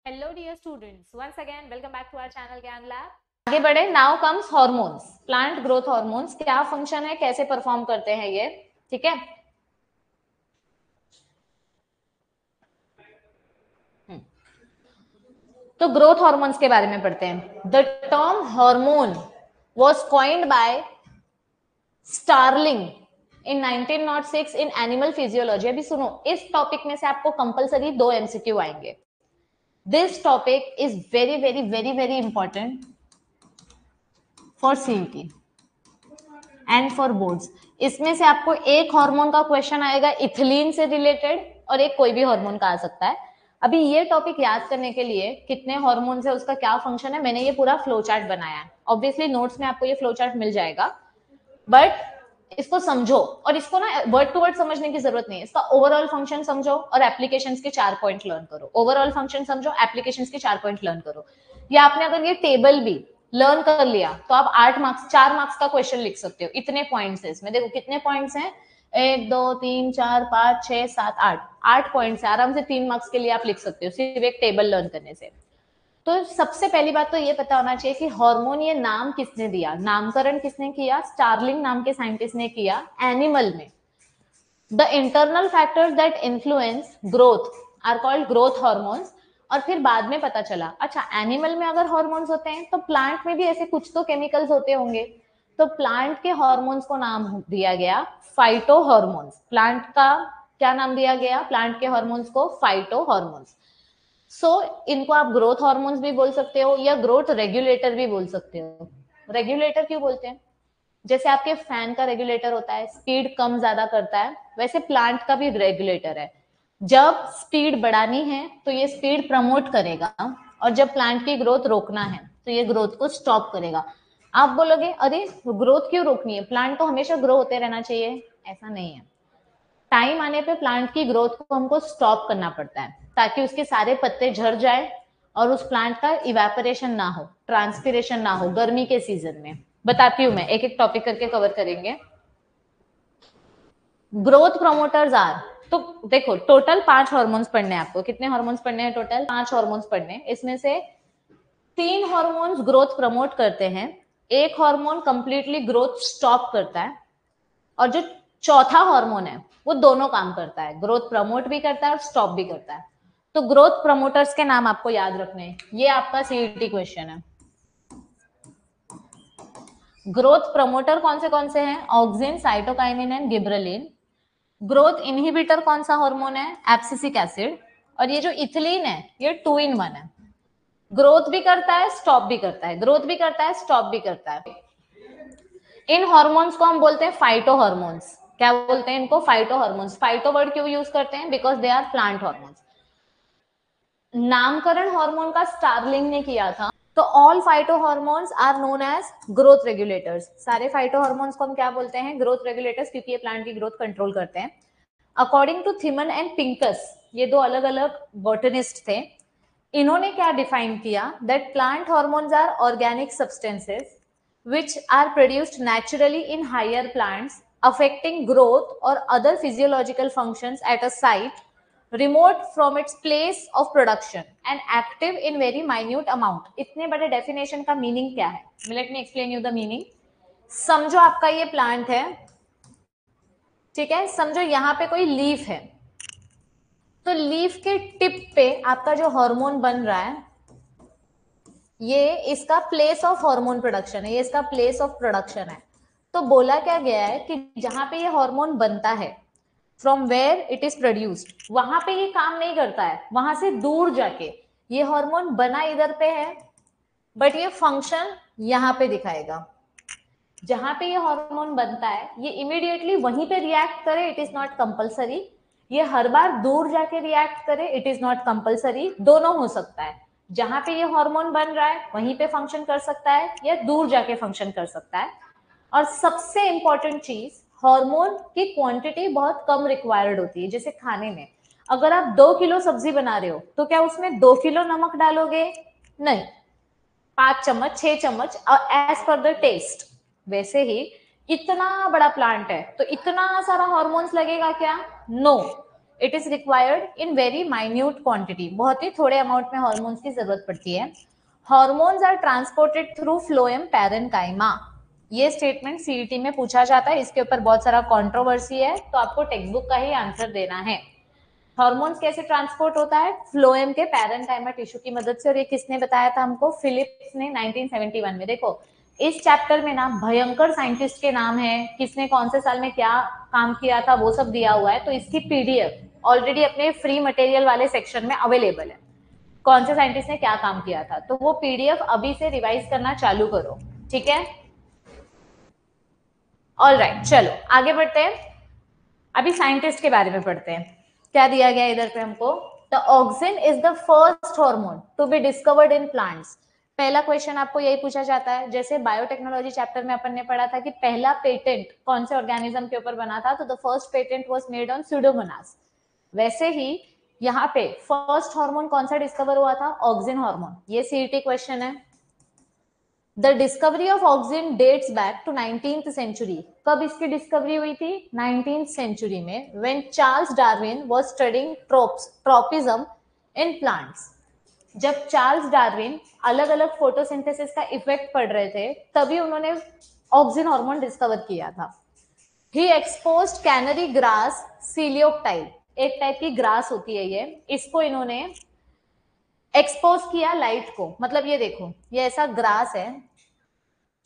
Hello dear students, once again welcome back to our channel Gyan Lab. आगे बढ़े. Now comes hormones. Plant growth hormones क्या function है, कैसे perform करते हैं ये, ठीक है. तो ग्रोथ हॉर्मोन्स के बारे में पढ़ते हैं. The term hormone was coined by Starling in 1906 in animal physiology. अभी सुनो, इस टॉपिक में से आपको कंपलसरी 2 एमसीक्यू आएंगे. This topic is very very very very important for CET and for boards. इसमें से आपको एक हार्मोन का क्वेश्चन आएगा इथिलीन से रिलेटेड, और एक कोई भी हार्मोन का आ सकता है. अभी ये टॉपिक याद करने के लिए कितने हार्मोन्स है, उसका क्या फंक्शन है, मैंने ये पूरा फ्लो चार्ट बनाया है. ऑब्वियसली नोट्स में आपको ये फ्लो चार्ट मिल जाएगा, बट इसको समझो. और इसको ना वर्ड टू वर्ड समझने की जरूरत नहीं है. इसका ओवरऑल फंक्शन समझो और एप्लीकेशंस के 4 पॉइंट लर्न करो. ओवरऑल फंक्शन समझो, एप्लीकेशंस के 4 पॉइंट लर्न करो. या आपने अगर ये टेबल भी लर्न कर लिया तो आप 8 मार्क्स 4 मार्क्स का क्वेश्चन लिख सकते हो. इतने पॉइंट्स है इसमें. देखो कितने पॉइंट्स हैं, 1 2 3 4 5 6 7 8 पॉइंट्स है. आराम से 3 मार्क्स के लिए आप लिख सकते हो सिर्फ एक टेबल लर्न करने से. तो सबसे पहली बात तो ये पता होना चाहिए कि हार्मोन ये नाम किसने दिया, नामकरण किसने किया. स्टार्लिंग नाम के साइंटिस्ट ने किया एनिमल में. The internal factors that influence growth are called growth hormones. और फिर बाद में पता चला, अच्छा एनिमल में अगर हार्मोन्स होते हैं तो प्लांट में भी ऐसे कुछ तो केमिकल्स होते होंगे. तो प्लांट के हार्मोन्स को नाम दिया गया फाइटो हार्मोन्स. प्लांट का क्या नाम दिया गया, प्लांट के हार्मोन्स को फाइटो हार्मोन्स. इनको आप ग्रोथ हार्मोन्स भी बोल सकते हो या ग्रोथ रेगुलेटर भी बोल सकते हो. रेगुलेटर क्यों बोलते हैं, जैसे आपके फैन का रेगुलेटर होता है, स्पीड कम ज्यादा करता है, वैसे प्लांट का भी रेगुलेटर है. जब स्पीड बढ़ानी है तो ये स्पीड प्रमोट करेगा, और जब प्लांट की ग्रोथ रोकना है तो ये ग्रोथ को स्टॉप करेगा. आप बोलोगे अरे ग्रोथ क्यों रोकनी है, प्लांट तो हमेशा ग्रो होते रहना चाहिए. ऐसा नहीं है. टाइम आने पे प्लांट की ग्रोथ को हमको स्टॉप करना पड़ता है ताकि उसके सारे पत्ते झड़ जाए और उस प्लांट का इवेपोरेशन ना हो, ट्रांसपिरेशन ना हो गर्मी के सीजन में. बताती हूं मैं, एक एक टॉपिक करके कवर करेंगे. ग्रोथ प्रोमोटर्स आर, तो देखो टोटल 5 हार्मोन्स पढ़ने हैं आपको. कितने हार्मोन्स पढ़ने हैं टोटल, 5 हार्मोन्स पढ़ने. इसमें से 3 हार्मोन्स ग्रोथ प्रमोट करते हैं, एक हार्मोन कंप्लीटली ग्रोथ स्टॉप करता है, और जो चौथा हार्मोन है वो दोनों काम करता है, ग्रोथ प्रमोट भी करता है और स्टॉप भी करता है. तो ग्रोथ प्रमोटर्स के नाम आपको याद रखने हैं. ये आपका सीईटी क्वेश्चन है. ग्रोथ प्रमोटर कौन से हैं, auxin, cytokinin and gibberellin. Growth inhibitor कौन सा हार्मोन है, एब्सिसिक एसिड. और ये जो इथिलीन है ये 2 in 1 है. ग्रोथ भी करता है स्टॉप भी करता है, ग्रोथ भी करता है स्टॉप भी करता है. इन हार्मोन्स को हम बोलते हैं फाइटो हार्मोन्स. क्या बोलते हैं इनको, फाइटो हार्मोन्स. फाइटो वर्ड क्यों यूज करते हैं, because they are plant hormones. नामकरण हार्मोन का स्टार्लिंग ने किया था. तो all phyto hormones are known as growth regulators. सारे फाइटो हार्मोन्स को हम क्या बोलते हैं, ग्रोथ रेगुलेटर्स, क्योंकि ये प्लांट की ग्रोथ कंट्रोल करते हैं. अकॉर्डिंग टू थिमन एंड पिंकस, ये 2 अलग अलग बॉटनिस्ट थे, इन्होंने क्या डिफाइन किया, that plant hormones are organic substances which are produced naturally in higher plants, affecting growth or other physiological functions at a site remote from its place of production and active in very minute amount. इतने बड़े definition का meaning क्या है, let me explain you the meaning. समझो आपका ये plant है, ठीक है. समझो यहाँ पे कोई लीफ है, तो लीफ के टिप पे आपका जो हार्मोन बन रहा है, ये इसका प्लेस ऑफ हार्मोन प्रोडक्शन है, ये इसका प्लेस ऑफ प्रोडक्शन है. तो बोला क्या गया है कि जहां पे ये हार्मोन बनता है, from where it is produced, वहां पे ये काम नहीं करता है, वहां से दूर जाके ये हार्मोन बना इधर पे है, बट ये फंक्शन यहाँ पे दिखाएगा. जहां पे ये हार्मोन बनता है ये इमीडिएटली वहीं पे रिएक्ट करे, इट इज नॉट कंपल्सरी. ये हर बार दूर जाके रिएक्ट करे, इट इज नॉट कंपल्सरी. दोनों हो सकता है, जहां पे ये हार्मोन बन रहा है वहीं पे फंक्शन कर सकता है, या दूर जाके फंक्शन कर सकता है. और सबसे इंपॉर्टेंट चीज, हार्मोन की क्वांटिटी बहुत कम रिक्वायर्ड होती है. जैसे खाने में अगर आप 2 किलो सब्जी बना रहे हो तो क्या उसमें 2 किलो नमक डालोगे, नहीं, 5 चम्मच 6 चम्मच एज पर द टेस्ट. वैसे ही इतना बड़ा प्लांट है तो इतना सारा हार्मोन्स लगेगा क्या, no. It is required in very minute quantity, बहुत ही थोड़े अमाउंट में हॉर्मोन्स की जरूरत पड़ती है। Hormones are transported through phloem parenchyma. ये स्टेटमेंट सीईटी में पूछा जाता है, इसके ऊपर बहुत सारा कंट्रोवर्सी है, तो आपको टेक्स्ट बुक का ही आंसर देना है। हॉर्मोन्स कैसे ट्रांसपोर्ट होता है? फ्लोएम के पैरेन्काइमा टिश्यू की मदद से। और ये किसने बताया था हमको? फिलिप्स ने 1971 में। देखो इस चैप्टर में ना भयंकर साइंटिस्ट के नाम है, किसने कौन से साल में क्या काम किया था वो सब दिया हुआ है, तो इसकी पीडीएफ ऑलरेडी अपने फ्री मटेरियल वाले सेक्शन में अवेलेबल है, कौन से साइंटिस्ट ने क्या काम किया था। तो वो पीडीएफ अभी से रिवाइज करना चालू करो, ठीक है? ऑलराइट, चलो आगे बढ़ते हैं। अभी साइंटिस्ट के बारे में पढ़ते हैं। क्या दिया गया इधर पे हमको? The auxin is the first hormone to be discovered in plants. पहला क्वेश्चन आपको यही पूछा जाता है, जैसे बायोटेक्नोलॉजी चैप्टर में अपन ने पढ़ा था कि पहला पेटेंट कौन से ऑर्गेनिज्म के ऊपर बना था, तो the first patent was made on Pseudomonas. वैसे ही यहाँ पे फर्स्ट हार्मोन कौन सा डिस्कवर हुआ था? Auxin hormone. ये सीईटी क्वेश्चन है। The discovery of auxin dates back to 19th century. कब इसकी डिस्कवरी हुई थी? 19th सेंचुरी में, when Charles Darwin was studying tropism in plants. जब चार्ल्स डार्विन अलग अलग फोटोसिंथेसिस का इफेक्ट पढ़ रहे थे, तभी उन्होंने ऑक्सिन हार्मोन डिस्कवर किया था। ही एक्सपोज्ड कैनरी ग्रास सीलियोप्टाइल, एक टाइप की ग्रास होती है ये, इसको इन्होंने एक्सपोज किया लाइट को। मतलब ये देखो, ये ऐसा ग्रास है,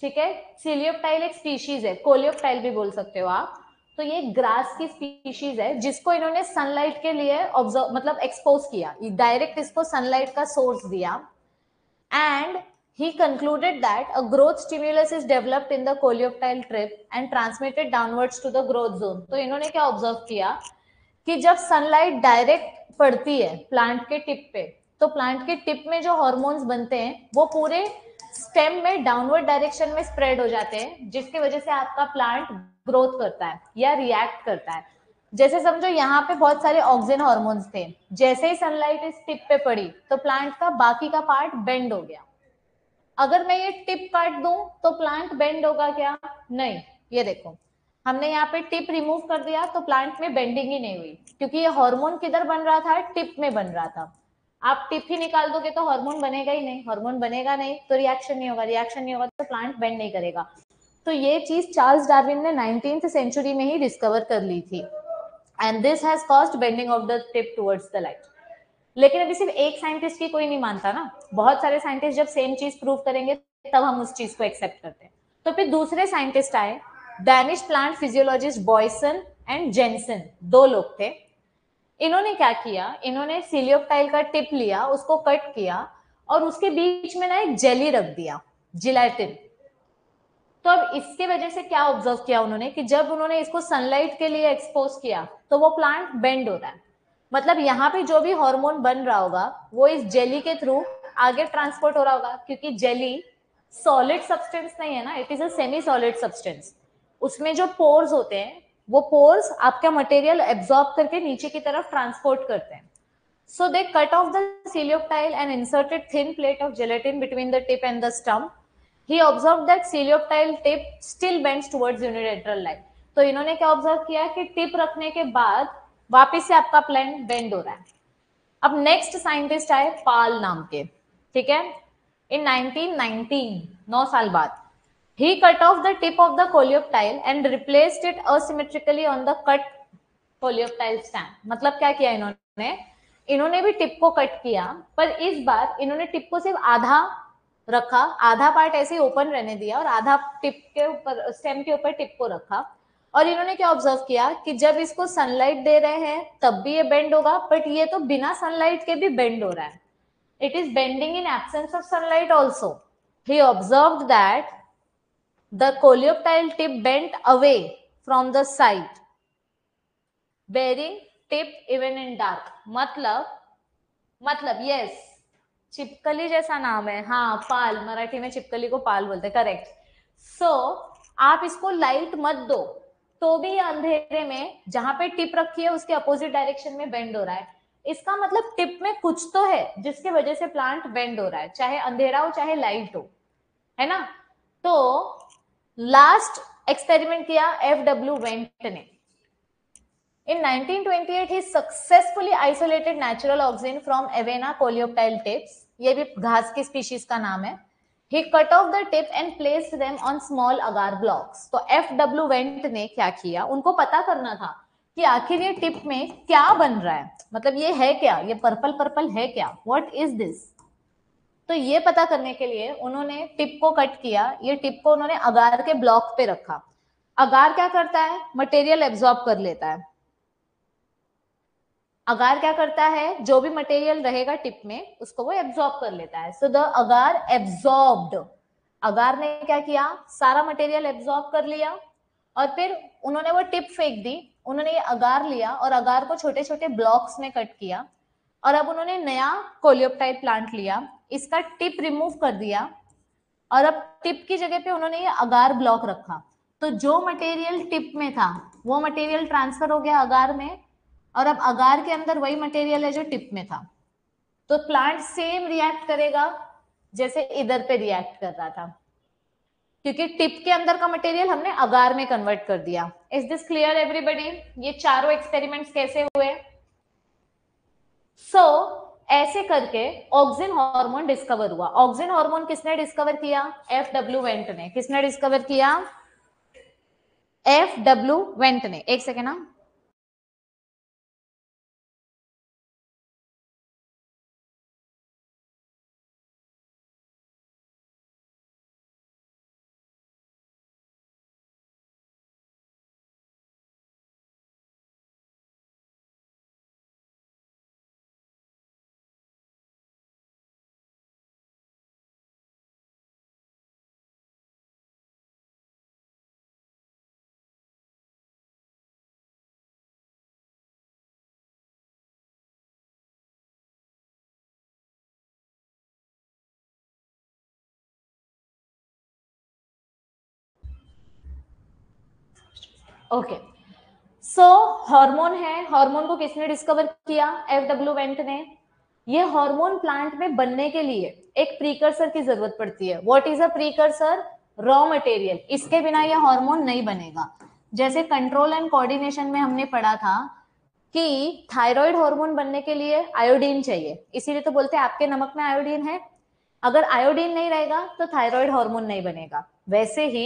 ठीक है? सीलियोप्टाइल एक स्पीशीज है, कोलियोप्टाइल भी बोल सकते हो आप। तो ये ग्रास की स्पीशीज है जिसको इन्होंने सनलाइट के लिए ऑब्जर्व मतलब एक्सपोज किया, डायरेक्ट इसको सनलाइट का सोर्स दिया। And he concluded that a growth stimulus is developed in the coleoptile trip and transmitted downwards to the growth zone। तो इन्होंने क्या ऑब्जर्व किया कि जब सनलाइट डायरेक्ट पड़ती है प्लांट के टिप पे, तो प्लांट के टिप में जो हॉर्मोन्स बनते हैं वो पूरे स्टेम में डाउनवर्ड डायरेक्शन में स्प्रेड हो जाते हैं, जिसकी वजह से आपका प्लांट ग्रोथ करता है या रिएक्ट करता है। जैसे समझो यहाँ पे बहुत सारे ऑक्सिन हॉर्मोन्स थे, जैसे ही सनलाइट इस टिप पे पड़ी तो प्लांट का बाकी का पार्ट बेंड हो गया। अगर मैं ये टिप काट दूं तो प्लांट बेंड होगा क्या? नहीं। ये देखो, हमने यहाँ पे टिप रिमूव कर दिया तो प्लांट में बेंडिंग ही नहीं हुई, क्योंकि ये हार्मोन किधर बन रहा था? टिप में बन रहा था। आप टिप ही निकाल दोगे तो हार्मोन बनेगा ही नहीं, हार्मोन बनेगा नहीं तो रिएक्शन नहीं होगा, रिएक्शन नहीं होगा तो प्लांट बेंड नहीं करेगा। तो ये चीज चार्ल्स डार्विन ने 19th सेंचुरी में ही डिस्कवर कर ली थी, and this has caused bending of the tip towards the light. लेकिन अभी सिर्फ एक साइंटिस्ट की कोई नहीं मानता ना, बहुत सारे साइंटिस्ट जब सेम चीज प्रूव करेंगे तब हम उस चीज को एक्सेप्ट करते हैं। तो फिर दूसरे साइंटिस्ट आए, Danish plant physiologist Boysen and Jensen, दो लोग थे। इन्होंने क्या किया? इन्होंने सीलियोप्टाइल का टिप लिया, उसको कट किया और उसके बीच में ना एक जेली रख दिया, जिलेटिन। तो अब इसके वजह से क्या ऑब्जर्व किया उन्होंने कि जब उन्होंने इसको सनलाइट के लिए एक्सपोज किया तो वो प्लांट बेंड हो रहा है। मतलब यहाँ पे जो भी हार्मोन बन रहा होगा वो इस जेली के थ्रू आगे ट्रांसपोर्ट हो रहा होगा, क्योंकि जेली सॉलिड सब्सटेंस नहीं है ना, it is a semi solid substance. उसमें जो पोर्स होते हैं वो पोर्स आपका मटेरियल एब्जॉर्ब करके नीचे की तरफ ट्रांसपोर्ट करते हैं। So they cut off the coleoptile and inserted thin plate of gelatin between the tip and the stump. He observed that coleoptile tip still bends towards unilateral line. तो इन्होंने क्या observe किया कि टिप रखने के बाद वापस से आपका प्लांट बेंड हो रहा है। अब नेक्स्ट साइंटिस्ट आए पाल नाम के, ठीक है? इन 1919, 9 साल बाद, he cut off the tip of the coleoptile and replaced it asymmetrically on the cut coleoptile stem। मतलब क्या किया इन्होंने? इन्होंने भी टिप को कट किया, पर इस बार इन्होंने टिप को सिर्फ आधा रखा, आधा पार्ट ऐसे ही ओपन रहने दिया और आधा टिप के ऊपर, स्टेम के ऊपर टिप को रखा। और इन्होंने क्या ऑब्जर्व किया कि जब इसको सनलाइट दे रहे हैं तब भी ये बेंड होगा, बट ये तो बिना सनलाइट के भी बेंड हो रहा है। It is bending in absence of sunlight also. He observed that the coleoptile tip bent away from the side bearing tip even in dark। मतलब यस, चिपकली जैसा नाम है, हाँ पाल, मराठी में चिपकली को पाल बोलते हैं, करेक्ट। सो आप इसको लाइट मत दो तो भी अंधेरे में जहां पे टिप रखी है उसके अपोजिट डायरेक्शन में बेंड हो रहा है। इसका मतलब टिप में कुछ तो है जिसकी वजह से प्लांट बेंड हो रहा है, चाहे अंधेरा हो चाहे लाइट हो, है ना? तो लास्ट एक्सपेरिमेंट किया FW वेंट ने। In 1928, he successfully isolated natural auxin from Avena coleoptile tips. ये भी घास की स्पीशीज का नाम है. He cut off the tip and placed them on small agar blocks. तो F.W. वेंट ने क्या किया, उनको पता करना था कि आखिर ये टिप में क्या बन रहा है, मतलब ये है क्या, ये पर्पल पर्पल है क्या, व्हाट इज दिस. तो ये पता करने के लिए उन्होंने टिप को कट किया. ये टिप को उन्होंने अगार के ब्लॉक पे रखा. अगार क्या करता है, मटेरियल एब्जॉर्ब कर लेता है. अगार क्या करता है, जो भी मटेरियल रहेगा टिप में उसको वो एब्जॉर्ब कर लेता है. So the agar absorbed. अगार ने क्या किया, सारा मटेरियल एब्जॉर्ब कर लिया और फिर उन्होंने वो टिप फेंक दी. उन्होंने ये अगार लिया और अगार को छोटे छोटे ब्लॉक्स में कट किया और अब उन्होंने नया कोलियोप्टाइड प्लांट लिया, इसका टिप रिमूव कर दिया और अब टिप की जगह पे उन्होंने ये अगार ब्लॉक रखा. तो जो मटेरियल टिप में था वो मटेरियल ट्रांसफर हो गया अगार में और अब अगार के अंदर वही मटेरियल है जो टिप में था. तो प्लांट सेम रिएक्ट करेगा जैसे इधर पे रिएक्ट कर रहा था, क्योंकि टिप के अंदर का मटेरियल हमने अगार में कन्वर्ट कर दिया. Is this clear everybody? ये चारों एक्सपेरिमेंट्स कैसे हुए? सो ऐसे करके ऑक्सिन हार्मोन डिस्कवर हुआ. ऑक्सिन हार्मोन किसने डिस्कवर किया? F.W. वेंट ने. किसने डिस्कवर किया? F.W. वेंट ने. एक सेकेंड ना. ओके. सो हार्मोन है. हार्मोन को किसने डिस्कवर किया? F.W. वेंट ने. ये हार्मोन प्लांट में बनने के लिए एक प्रीकर्सर की जरूरत पड़ती है. What is a precursor? Raw material. इसके बिना ये हार्मोन नहीं बनेगा. जैसे कंट्रोल एंड कोऑर्डिनेशन में हमने पढ़ा था कि थायराइड हार्मोन बनने के लिए आयोडीन चाहिए, इसीलिए तो बोलते हैं आपके नमक में आयोडीन है. अगर आयोडीन नहीं रहेगा तो थायराइड हार्मोन नहीं बनेगा. वैसे ही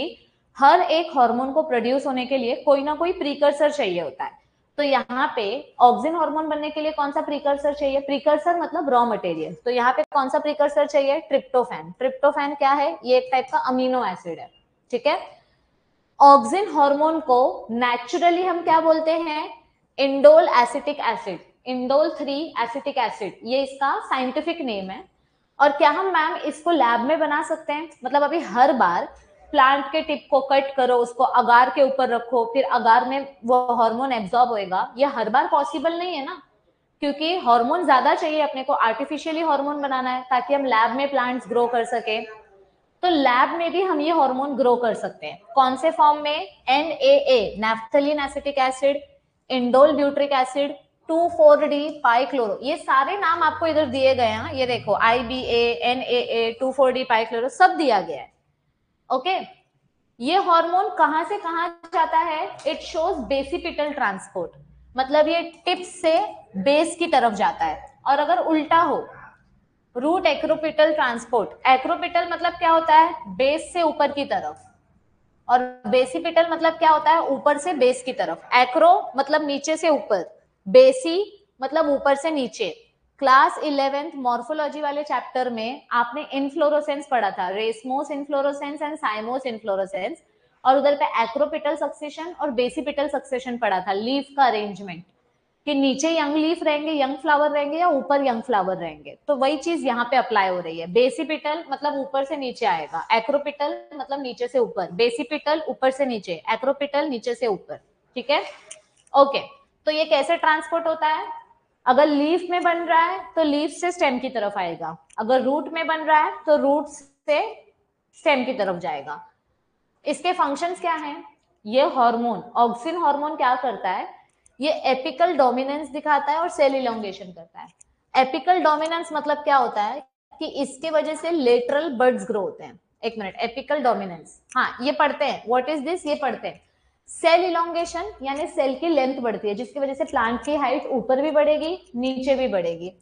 हर एक हार्मोन को प्रोड्यूस होने के लिए कोई ना कोई प्रीकर्सर चाहिए होता है. तो यहाँ पे ऑक्सिन हार्मोन बनने के लिए कौन सा प्रीकर्सर चाहिए? प्रीकर्सर मतलब रॉ मटेरियल. तो यहाँ पे कौन सा प्रीकर्सर चाहिए? ट्रिप्टोफैन. ट्रिप्टोफैन क्या है? ये एक टाइप का अमीनो एसिड है. ठीक है. ऑक्सिन हार्मोन को नेचुरली हम क्या बोलते हैं? Indole acetic acid. Indole 3 acetic acid, ये इसका साइंटिफिक नेम है. और क्या हम मैम इसको लैब में बना सकते हैं? मतलब अभी हर बार प्लांट के टिप को कट करो, उसको अगार के ऊपर रखो, फिर अगार में वो हार्मोन एब्जॉर्ब होएगा, ये हर बार पॉसिबल नहीं है ना, क्योंकि हार्मोन ज्यादा चाहिए अपने को. आर्टिफिशियली हार्मोन बनाना है ताकि हम लैब में प्लांट्स ग्रो कर सके. तो लैब में भी हम ये हार्मोन ग्रो कर सकते हैं. कौन से फॉर्म में? NAA naphthalene acetic acid, indole butyric acid, 2,4-D पाइक्लोरो. ये सारे नाम आपको इधर दिए गए हैं. ये देखो IBA, NAA, 2,4-D पाइक्लोरो सब दिया गया है. ओके. ये हार्मोन कहां से कहां जाता है? It shows basipetal transport. मतलब ये टिप्स से बेस की तरफ जाता है. और अगर उल्टा हो, रूट एक्रोपिटल ट्रांसपोर्ट. एक्रोपिटल मतलब क्या होता है? बेस से ऊपर की तरफ. और बेसिपिटल मतलब क्या होता है? ऊपर से बेस की तरफ. एक्रो मतलब नीचे से ऊपर, बेसी मतलब ऊपर से नीचे. क्लास 11th मॉर्फोलॉजी वाले चैप्टर में आपने इनफ्लोरोसेंस पढ़ा था, रेसमोस इनफ्लोरोसेंस एंड साइमोस इनफ्लोरोसेंस. और उधर पे एक्रोपिटल सक्सेशन और बेसिपिटल सक्सेशन पढ़ा था, लीफ का अरेंजमेंट, कि नीचे यंग लीफ रहेंगे, यंग फ्लावर रहेंगे, या ऊपर यंग फ्लावर रहेंगे. तो वही चीज यहाँ पे अप्लाई हो रही है. बेसिपिटल मतलब ऊपर से नीचे आएगा, एक्रोपिटल मतलब नीचे से ऊपर, बेसिपिटल ऊपर से नीचे, एक्रोपिटल नीचे से ऊपर. ठीक है. ओके. तो ये कैसे ट्रांसपोर्ट होता है? अगर लीफ में बन रहा है तो लीफ से स्टेम की तरफ आएगा. अगर रूट में बन रहा है तो रूट से स्टेम की तरफ जाएगा. इसके फंक्शंस क्या हैं? ये हार्मोन ऑक्सिन हार्मोन क्या करता है? ये एपिकल डोमिनेंस दिखाता है और सेल इलोंगेशन करता है. एपिकल डोमिनेंस मतलब क्या होता है? कि इसके वजह से लेटरल बर्ड्स ग्रो होते हैं. एक मिनट. एपिकल डोमिनेंस, हाँ ये पढ़ते हैं. What is this? ये पढ़ते हैं. सेल इलोंगेशन यानी सेल की लेंथ बढ़ती है, जिसकी वजह से प्लांट की हाइट ऊपर भी बढ़ेगी नीचे भी बढ़ेगी।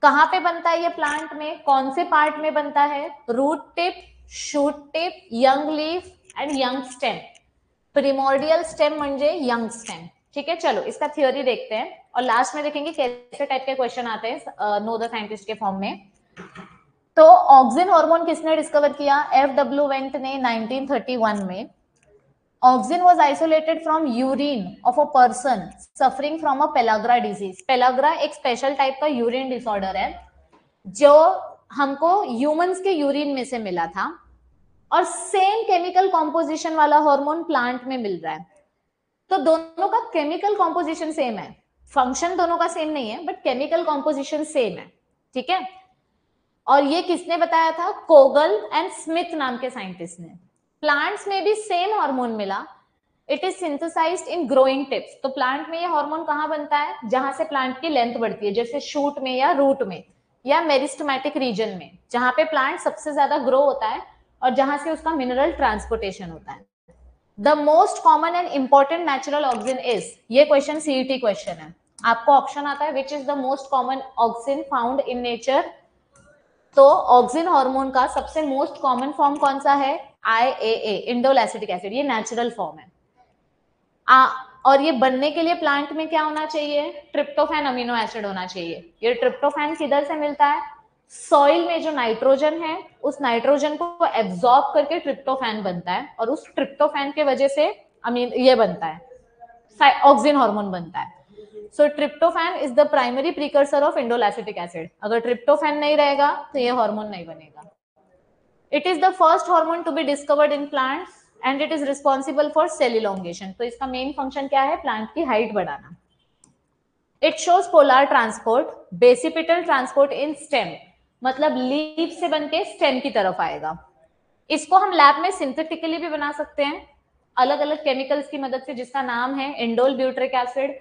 कहां पे बनता है ये प्लांट में, कौन से पार्ट में बनता है? Root tip, shoot tip, young leaf and young stem. Primordial stem म्हणजे यंग स्टेम। ठीक है, चलो इसका थ्योरी देखते हैं और लास्ट में देखेंगे कैसे टाइप के क्वेश्चन आते हैं नो द साइंटिस्ट के फॉर्म में। तो ऑक्सिन हार्मोन किसने डिस्कवर किया? एफ.डब्ल्यू. वेंट ने 1931 में। Auxin was isolated from urine of a person suffering from a pellagra disease. pellagra एक स्पेशल टाइप का यूरिन डिसऑर्डर है जो हमको ह्यूमंस के यूरिन में से मिला था, और सेम केमिकल कॉम्पोजिशन वाला हार्मोन प्लांट में मिल रहा है। तो दोनों का केमिकल कॉम्पोजिशन सेम है, फंक्शन दोनों का सेम नहीं है बट केमिकल कॉम्पोजिशन सेम है। ठीक है, और ये किसने बताया था? कोगल एंड स्मिथ नाम के साइंटिस्ट ने। प्लांट्स में भी सेम हार्मोन मिला, it is synthesized in growing tips. तो प्लांट में ये हार्मोन कहां बनता है? जहां से प्लांट की लेंथ बढ़ती है, जैसे शूट में या रूट में या मेरिस्टेमेटिक रीजन में, जहां पे प्लांट सबसे ज्यादा ग्रो होता है और जहां से उसका मिनरल ट्रांसपोर्टेशन होता है। The most common and important natural auxin is, ये क्वेश्चन सीईटी क्वेश्चन है, आपको ऑप्शन आता है which is the most common auxin found in nature. तो ऑक्सिन हार्मोन का सबसे मोस्ट कॉमन फॉर्म कौन सा है? IAA, indole acetic acid. ये नेचुरल फॉर्म है। और ये बनने के लिए प्लांट में क्या होना चाहिए? ट्रिप्टोफैन अमीनो एसिड होना चाहिए। ये ट्रिप्टोफैन किधर से मिलता है? सॉइल में जो नाइट्रोजन है उस नाइट्रोजन को एब्जॉर्ब करके ट्रिप्टोफैन बनता है, और उस ट्रिप्टोफैन के वजह से ये बनता है, ऑक्सिन हार्मोन बनता है। So tryptophan is the primary precursor of indole acetic acid. अगर ट्रिप्टोफैन नहीं रहेगा तो ये हार्मोन नहीं बनेगा। It is the first hormone to be discovered in plants and it is responsible for cell elongation. तो इसका मेन फंक्शन क्या है? प्लांट की हाइट बढ़ाना। It shows polar transport, basipetal transport in stem, मतलब लीफ से बन के स्टेम की तरफ आएगा। इसको हम लैब में सिंथेटिकली भी बना सकते हैं अलग अलग केमिकल्स की मदद से, जिसका नाम है indole butyric acid,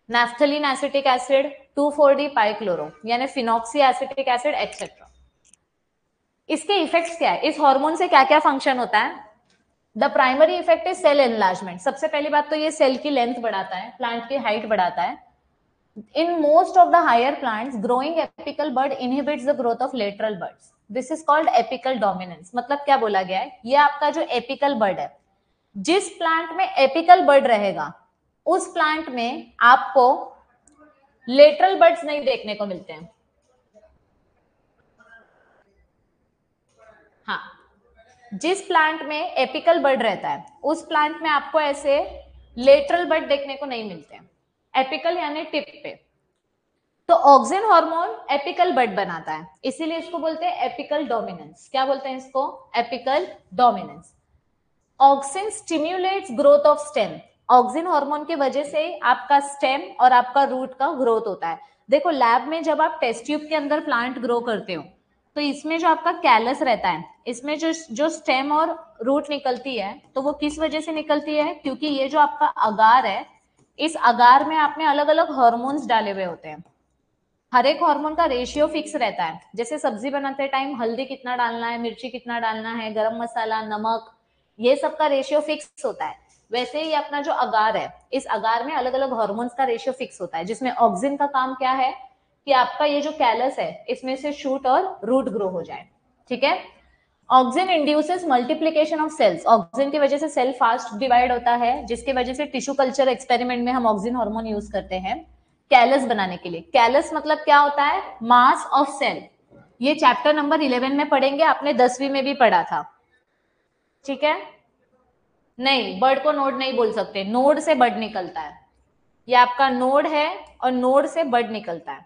naphthalene acetic acid, 2,4-D पाइक्लोरो यानी फिनॉक्सी एसिटिक एसिड एक्सेट्रा। इसके इफेक्ट्स क्या है? इस हार्मोन से क्या क्या फंक्शन होता है? The primary effect is cell enlargement. सबसे पहली बात तो ये सेल की लेंथ बढ़ाता है, प्लांट की हाइट बढ़ाता है। In most of the higher plants, growing apical bud inhibits the growth of lateral buds. This is called apical dominance. मतलब क्या बोला गया है? ये आपका जो एपिकल बर्ड है, जिस प्लांट में एपिकल बर्ड रहेगा उस प्लांट में आपको लेटरल बर्ड्स नहीं देखने को मिलते हैं। हाँ, जिस प्लांट में एपिकल बर्ड रहता है उस प्लांट में आपको ऐसे लेटरल बर्ड देखने को नहीं मिलते हैं, एपिकल यानी टिप पे। तो ऑक्सिन हार्मोन एपिकल बड बनाता है, इसीलिए इसको बोलते हैं एपिकल डोमिनेंस। क्या बोलते हैं इसको? Apical dominance. Auxin stimulates growth of stem. Auxin hormone की वजह से आपका स्टेम और आपका रूट का ग्रोथ होता है। देखो लैब में जब आप टेस्ट ट्यूब के अंदर प्लांट ग्रो करते हो तो इसमें जो आपका कैलस रहता है, इसमें जो स्टेम और रूट निकलती है, तो वो किस वजह से निकलती है? क्योंकि ये जो आपका अगार है, इस अगार में आपने अलग अलग हार्मोन्स डाले हुए होते हैं। हर एक हार्मोन का रेशियो फिक्स रहता है। जैसे सब्जी बनाते टाइम हल्दी कितना डालना है, मिर्ची कितना डालना है, गरम मसाला, नमक, ये सब का रेशियो फिक्स होता है। वैसे ही अपना जो अगार है, इस अगार में अलग अलग हार्मोन्स का रेशियो फिक्स होता है, जिसमें ऑक्सिन का काम क्या है कि आपका ये जो कैलस है इसमें से शूट और रूट ग्रो हो जाए। ठीक है, auxin induces multiplication of cells. Auxin की वजह से सेल फास्ट डिवाइड होता है, जिसकी वजह से टिश्यू कल्चर एक्सपेरिमेंट में हम ऑक्सिन हार्मोन यूज करते हैं कैलस बनाने के लिए। कैलस मतलब क्या होता है? Mass of cell. ये चैप्टर नंबर 11 में पढ़ेंगे, आपने 10वीं में भी पढ़ा था। ठीक है, नहीं बर्ड को नोड नहीं बोल सकते, नोड से बर्ड निकलता है। ये आपका नोड है और नोड से बर्ड निकलता है।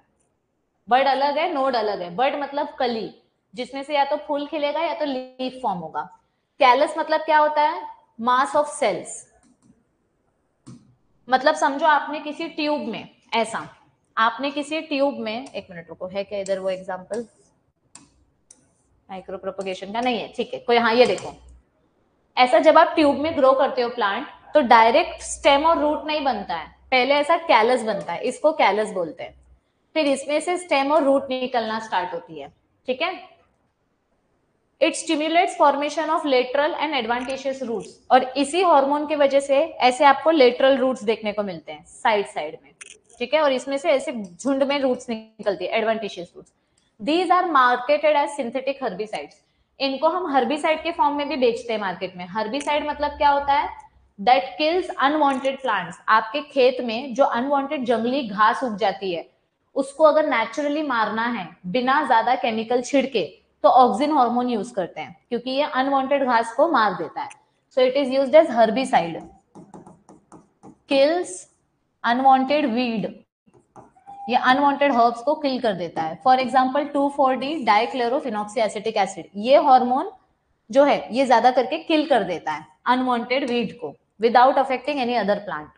बर्ड अलग है, नोड अलग है। बर्ड मतलब कली, जिसमें से या तो फूल खिलेगा या तो लीफ फॉर्म होगा। कैलस मतलब क्या होता है? Mass of cells. मतलब समझो आपने किसी ट्यूब में, ऐसा आपने किसी ट्यूब में, एक मिनट रुको, है क्या इधर वो एग्जांपल? माइक्रो प्रोपगेशन का नहीं है, ठीक है कोई, हाँ ये देखो, ऐसा जब आप ट्यूब में ग्रो करते हो प्लांट तो डायरेक्ट स्टेम और रूट नहीं बनता है, पहले ऐसा कैलस बनता है, इसको कैलस बोलते हैं। फिर इसमें से स्टेम और रूट निकलना स्टार्ट होती है। ठीक है, it stimulates formation of lateral and adventitious roots, और इसी हार्मोन की वजह से ऐसे आपको लेटरल रूट्स देखने को मिलते हैं साइड साइड में, ठीक है, और इसमें से ऐसे झुंड में रूट्स निकलती है, adventitious roots. These are marketed as synthetic herbicides. इनको हम हर्बिसाइड के फॉर्म में भी बेचते हैं मार्केट में। हर्बिसाइड मतलब क्या होता है? That kills unwanted plants. आपके खेत में जो अनवांटेड जंगली घास उग जाती है, उसको अगर नेचुरली मारना है बिना ज्यादा केमिकल छिड़के, तो ऑक्सिन हार्मोन यूज करते हैं, क्योंकि ये अनवांटेड घास को मार देता है। So it is used as herbicide, kills unwanted weed, ये अनवांटेड हर्ब्स को किल कर देता है। For example 2,4-D dichlorophenoxy acetic acid, ये हार्मोन जो है ये ज्यादा करके किल कर देता है अनवांटेड वीड को without affecting any other plant.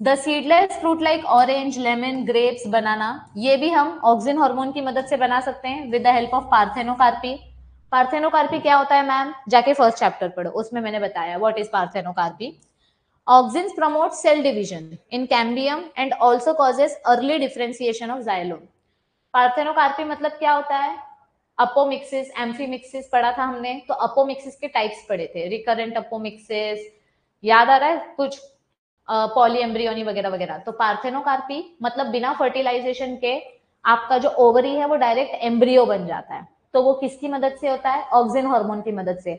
The seedless fruit like orange, lemon, grapes, banana, ये भी हम ऑक्सिन हार्मोन की मदद से बना सकते हैं with the help of parthenocarpy. Parthenocarpy क्या होता है मैम? जाके फर्स्ट चैप्टर पढ़ो, उसमें मैंने बताया what is parthenocarpy. Auxins promote cell division in cambium and also causes early differentiation of xylem. Parthenocarpy मतलब क्या होता है? अपोमिक्सिस, एम्फीमिक्सिस पढ़ा था हमने, तो अपोमिक्सिस के टाइप्स पढ़े थे, रिकरेंट अपोमिक्सिस, याद आ रहा है कुछ, पॉलीएम्ब्रियोनी वगैरह वगैरह। तो पार्थेनोकार्पी मतलब बिना फर्टिलाइजेशन के आपका जो ओवरी है वो डायरेक्ट एम्ब्रियो बन जाता है। तो वो किसकी मदद से होता है? ऑक्सिन हार्मोन की मदद से।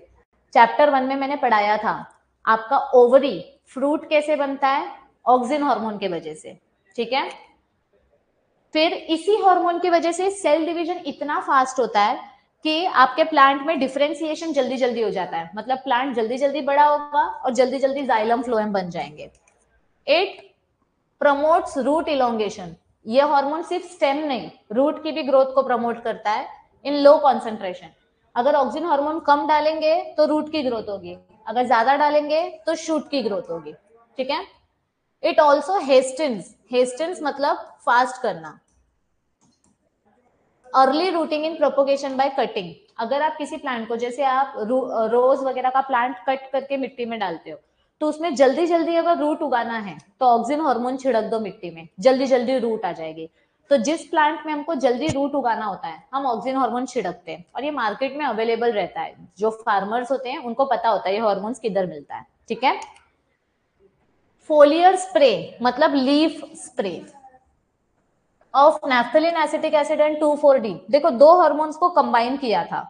चैप्टर 1 में मैंने पढ़ाया था आपका ओवरी फ्रूट कैसे बनता है? ऑक्सिन हार्मोन के वजह से, ठीक है। फिर इसी हार्मोन की वजह से सेल डिवीजन इतना फास्ट होता है कि आपके प्लांट में डिफरेंशिएशन जल्दी जल्दी हो जाता है, मतलब प्लांट जल्दी जल्दी बड़ा होगा और जल्दी जल्दी जाइलम फ्लोएम बन जाएंगे। इट प्रमोट्स रूट इलोंगेशन, ये हार्मोन सिर्फ स्टेम नहीं, रूट की भी ग्रोथ को प्रमोट करता है इन लो कॉन्सेंट्रेशन। अगर ऑक्सिन हार्मोन कम डालेंगे तो रूट की ग्रोथ होगी, अगर ज्यादा डालेंगे तो शूट की ग्रोथ होगी, ठीक है। इट ऑल्सो हेस्टेंस, हेस्टेंस मतलब फास्ट करना। Early rooting in propagation by cutting, अगर आप किसी प्लांट को, जैसे आप रोज वगैरह का प्लांट कट करके मिट्टी में डालते हो, तो उसमें जल्दी जल्दी अगर रूट उगाना है तो ऑक्सिन हार्मोन छिड़क दो मिट्टी में, जल्दी जल्दी रूट आ जाएगी। तो जिस प्लांट में हमको जल्दी रूट उगाना होता है हम ऑक्सिन हार्मोन छिड़कते हैं, और ये मार्केट में अवेलेबल रहता है। जो फार्मर्स होते हैं उनको पता होता है ये हार्मोन्स किधर मिलता है, ठीक है। फोलियर स्प्रे मतलब leaf spray of naphthalene acetic acid and 2,4-D। देखो दो हार्मोन्स को कंबाइन किया था,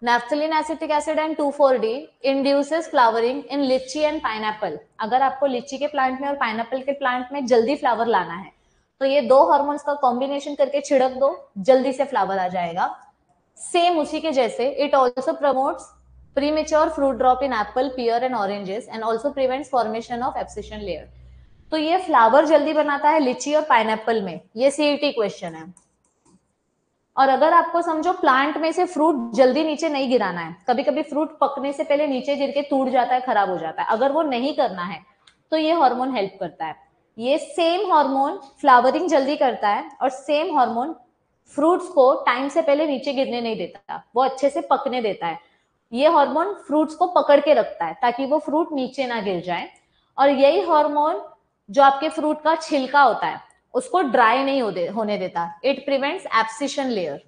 naphthalene acetic acid and 2,4-D induces flowering इन लिची एंड पाइनएप्पल। अगर आपको लिची के प्लांट में और पाइनएप्पल के प्लांट में जल्दी फ्लावर लाना है तो ये दो हार्मोन्स का कॉम्बिनेशन करके छिड़क दो, जल्दी से फ्लावर आ जाएगा। सेम उसी के जैसे it also promotes premature fruit drop in apple, pear and oranges and also prevents formation of abscission layer. तो ये फ्लावर जल्दी बनाता है लिची और पाइनएप्पल में, ये सीईटी क्वेश्चन है। और अगर आपको समझो प्लांट में से फ्रूट जल्दी नीचे नहीं गिराना है, कभी कभी फ्रूट पकने से पहले नीचे गिर के टूट जाता है, खराब हो जाता है, अगर वो नहीं करना है तो ये हार्मोन हेल्प करता है। ये सेम हार्मोन फ्लावरिंग जल्दी करता है और सेम हार्मोन फ्रूट्स को टाइम से पहले नीचे गिरने नहीं देता, वो अच्छे से पकने देता है। ये हार्मोन फ्रूट्स को पकड़ के रखता है ताकि वो फ्रूट नीचे ना गिर जाए। और यही हार्मोन जो आपके फ्रूट का छिलका होता है उसको ड्राई नहीं होने देता। It prevents abscission layer,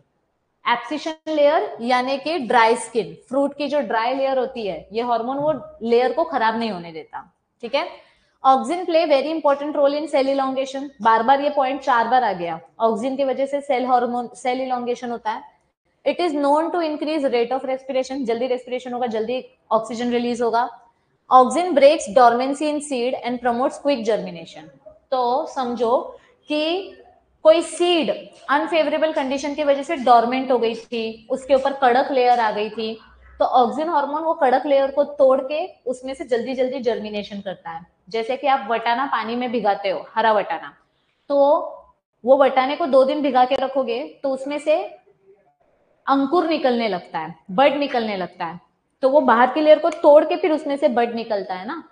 abscission layer यानी कि ड्राई स्किन, फ्रूट की जो ड्राई लेयर होती है ये हार्मोन वो लेयर को खराब नहीं होने देता, ठीक है। Auxin play very important role in cell elongation, बार बार ये पॉइंट 4 बार आ गया, ऑक्सिन की वजह से सेल हार्मोन, सेल इलोंगेशन होता है। It is known to increase rate of respiration, जल्दी रेस्पिरेशन होगा, जल्दी ऑक्सीजन रिलीज होगा। Auxin breaks dormancy in seed and promotes quick germination. तो समझो कि कोई सीड अनफेवरेबल कंडीशन की वजह से डॉर्मेंट हो गई थी, उसके ऊपर कड़क लेयर आ गई थी, तो ऑक्सिन हार्मोन वो कड़क लेयर को तोड़ के उसमें से जल्दी जल्दी जर्मिनेशन करता है। जैसे कि आप वटाना पानी में भिगाते हो, हरा वटाना, तो वो वटाने को 2 दिन भिगा के रखोगे तो उसमें से अंकुर निकलने लगता है, बड निकलने लगता है, तो वो बाहर की लेयर को तोड़ के फिर उसमें से बड निकलता है ना।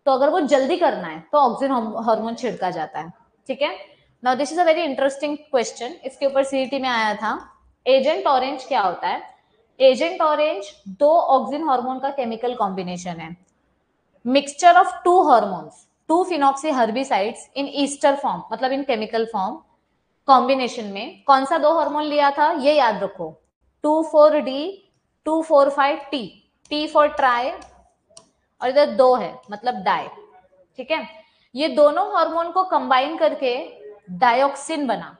तो अगर वो जल्दी करना है तो ऑक्सिन हार्मोन छिड़का जाता है, ठीक है। Now this is a very interesting question, इसके ऊपर सीईटी में आया था। एजेंट ऑरेंज क्या होता है? एजेंट ऑरेंज 2 ऑक्सिन हार्मोन का केमिकल कॉम्बिनेशन है, mixture of 2 hormones, 2 phenoxy herbicides in Easter form, मतलब इन केमिकल फॉर्म कॉम्बिनेशन में। कौन सा 2 हार्मोन लिया था ये याद रखो, 2,4-D 2,4,5 T, T for try, और इधर 2 है मतलब डाई, ठीक है। ये दोनों हार्मोन को कंबाइन करके डायोक्सिन बना।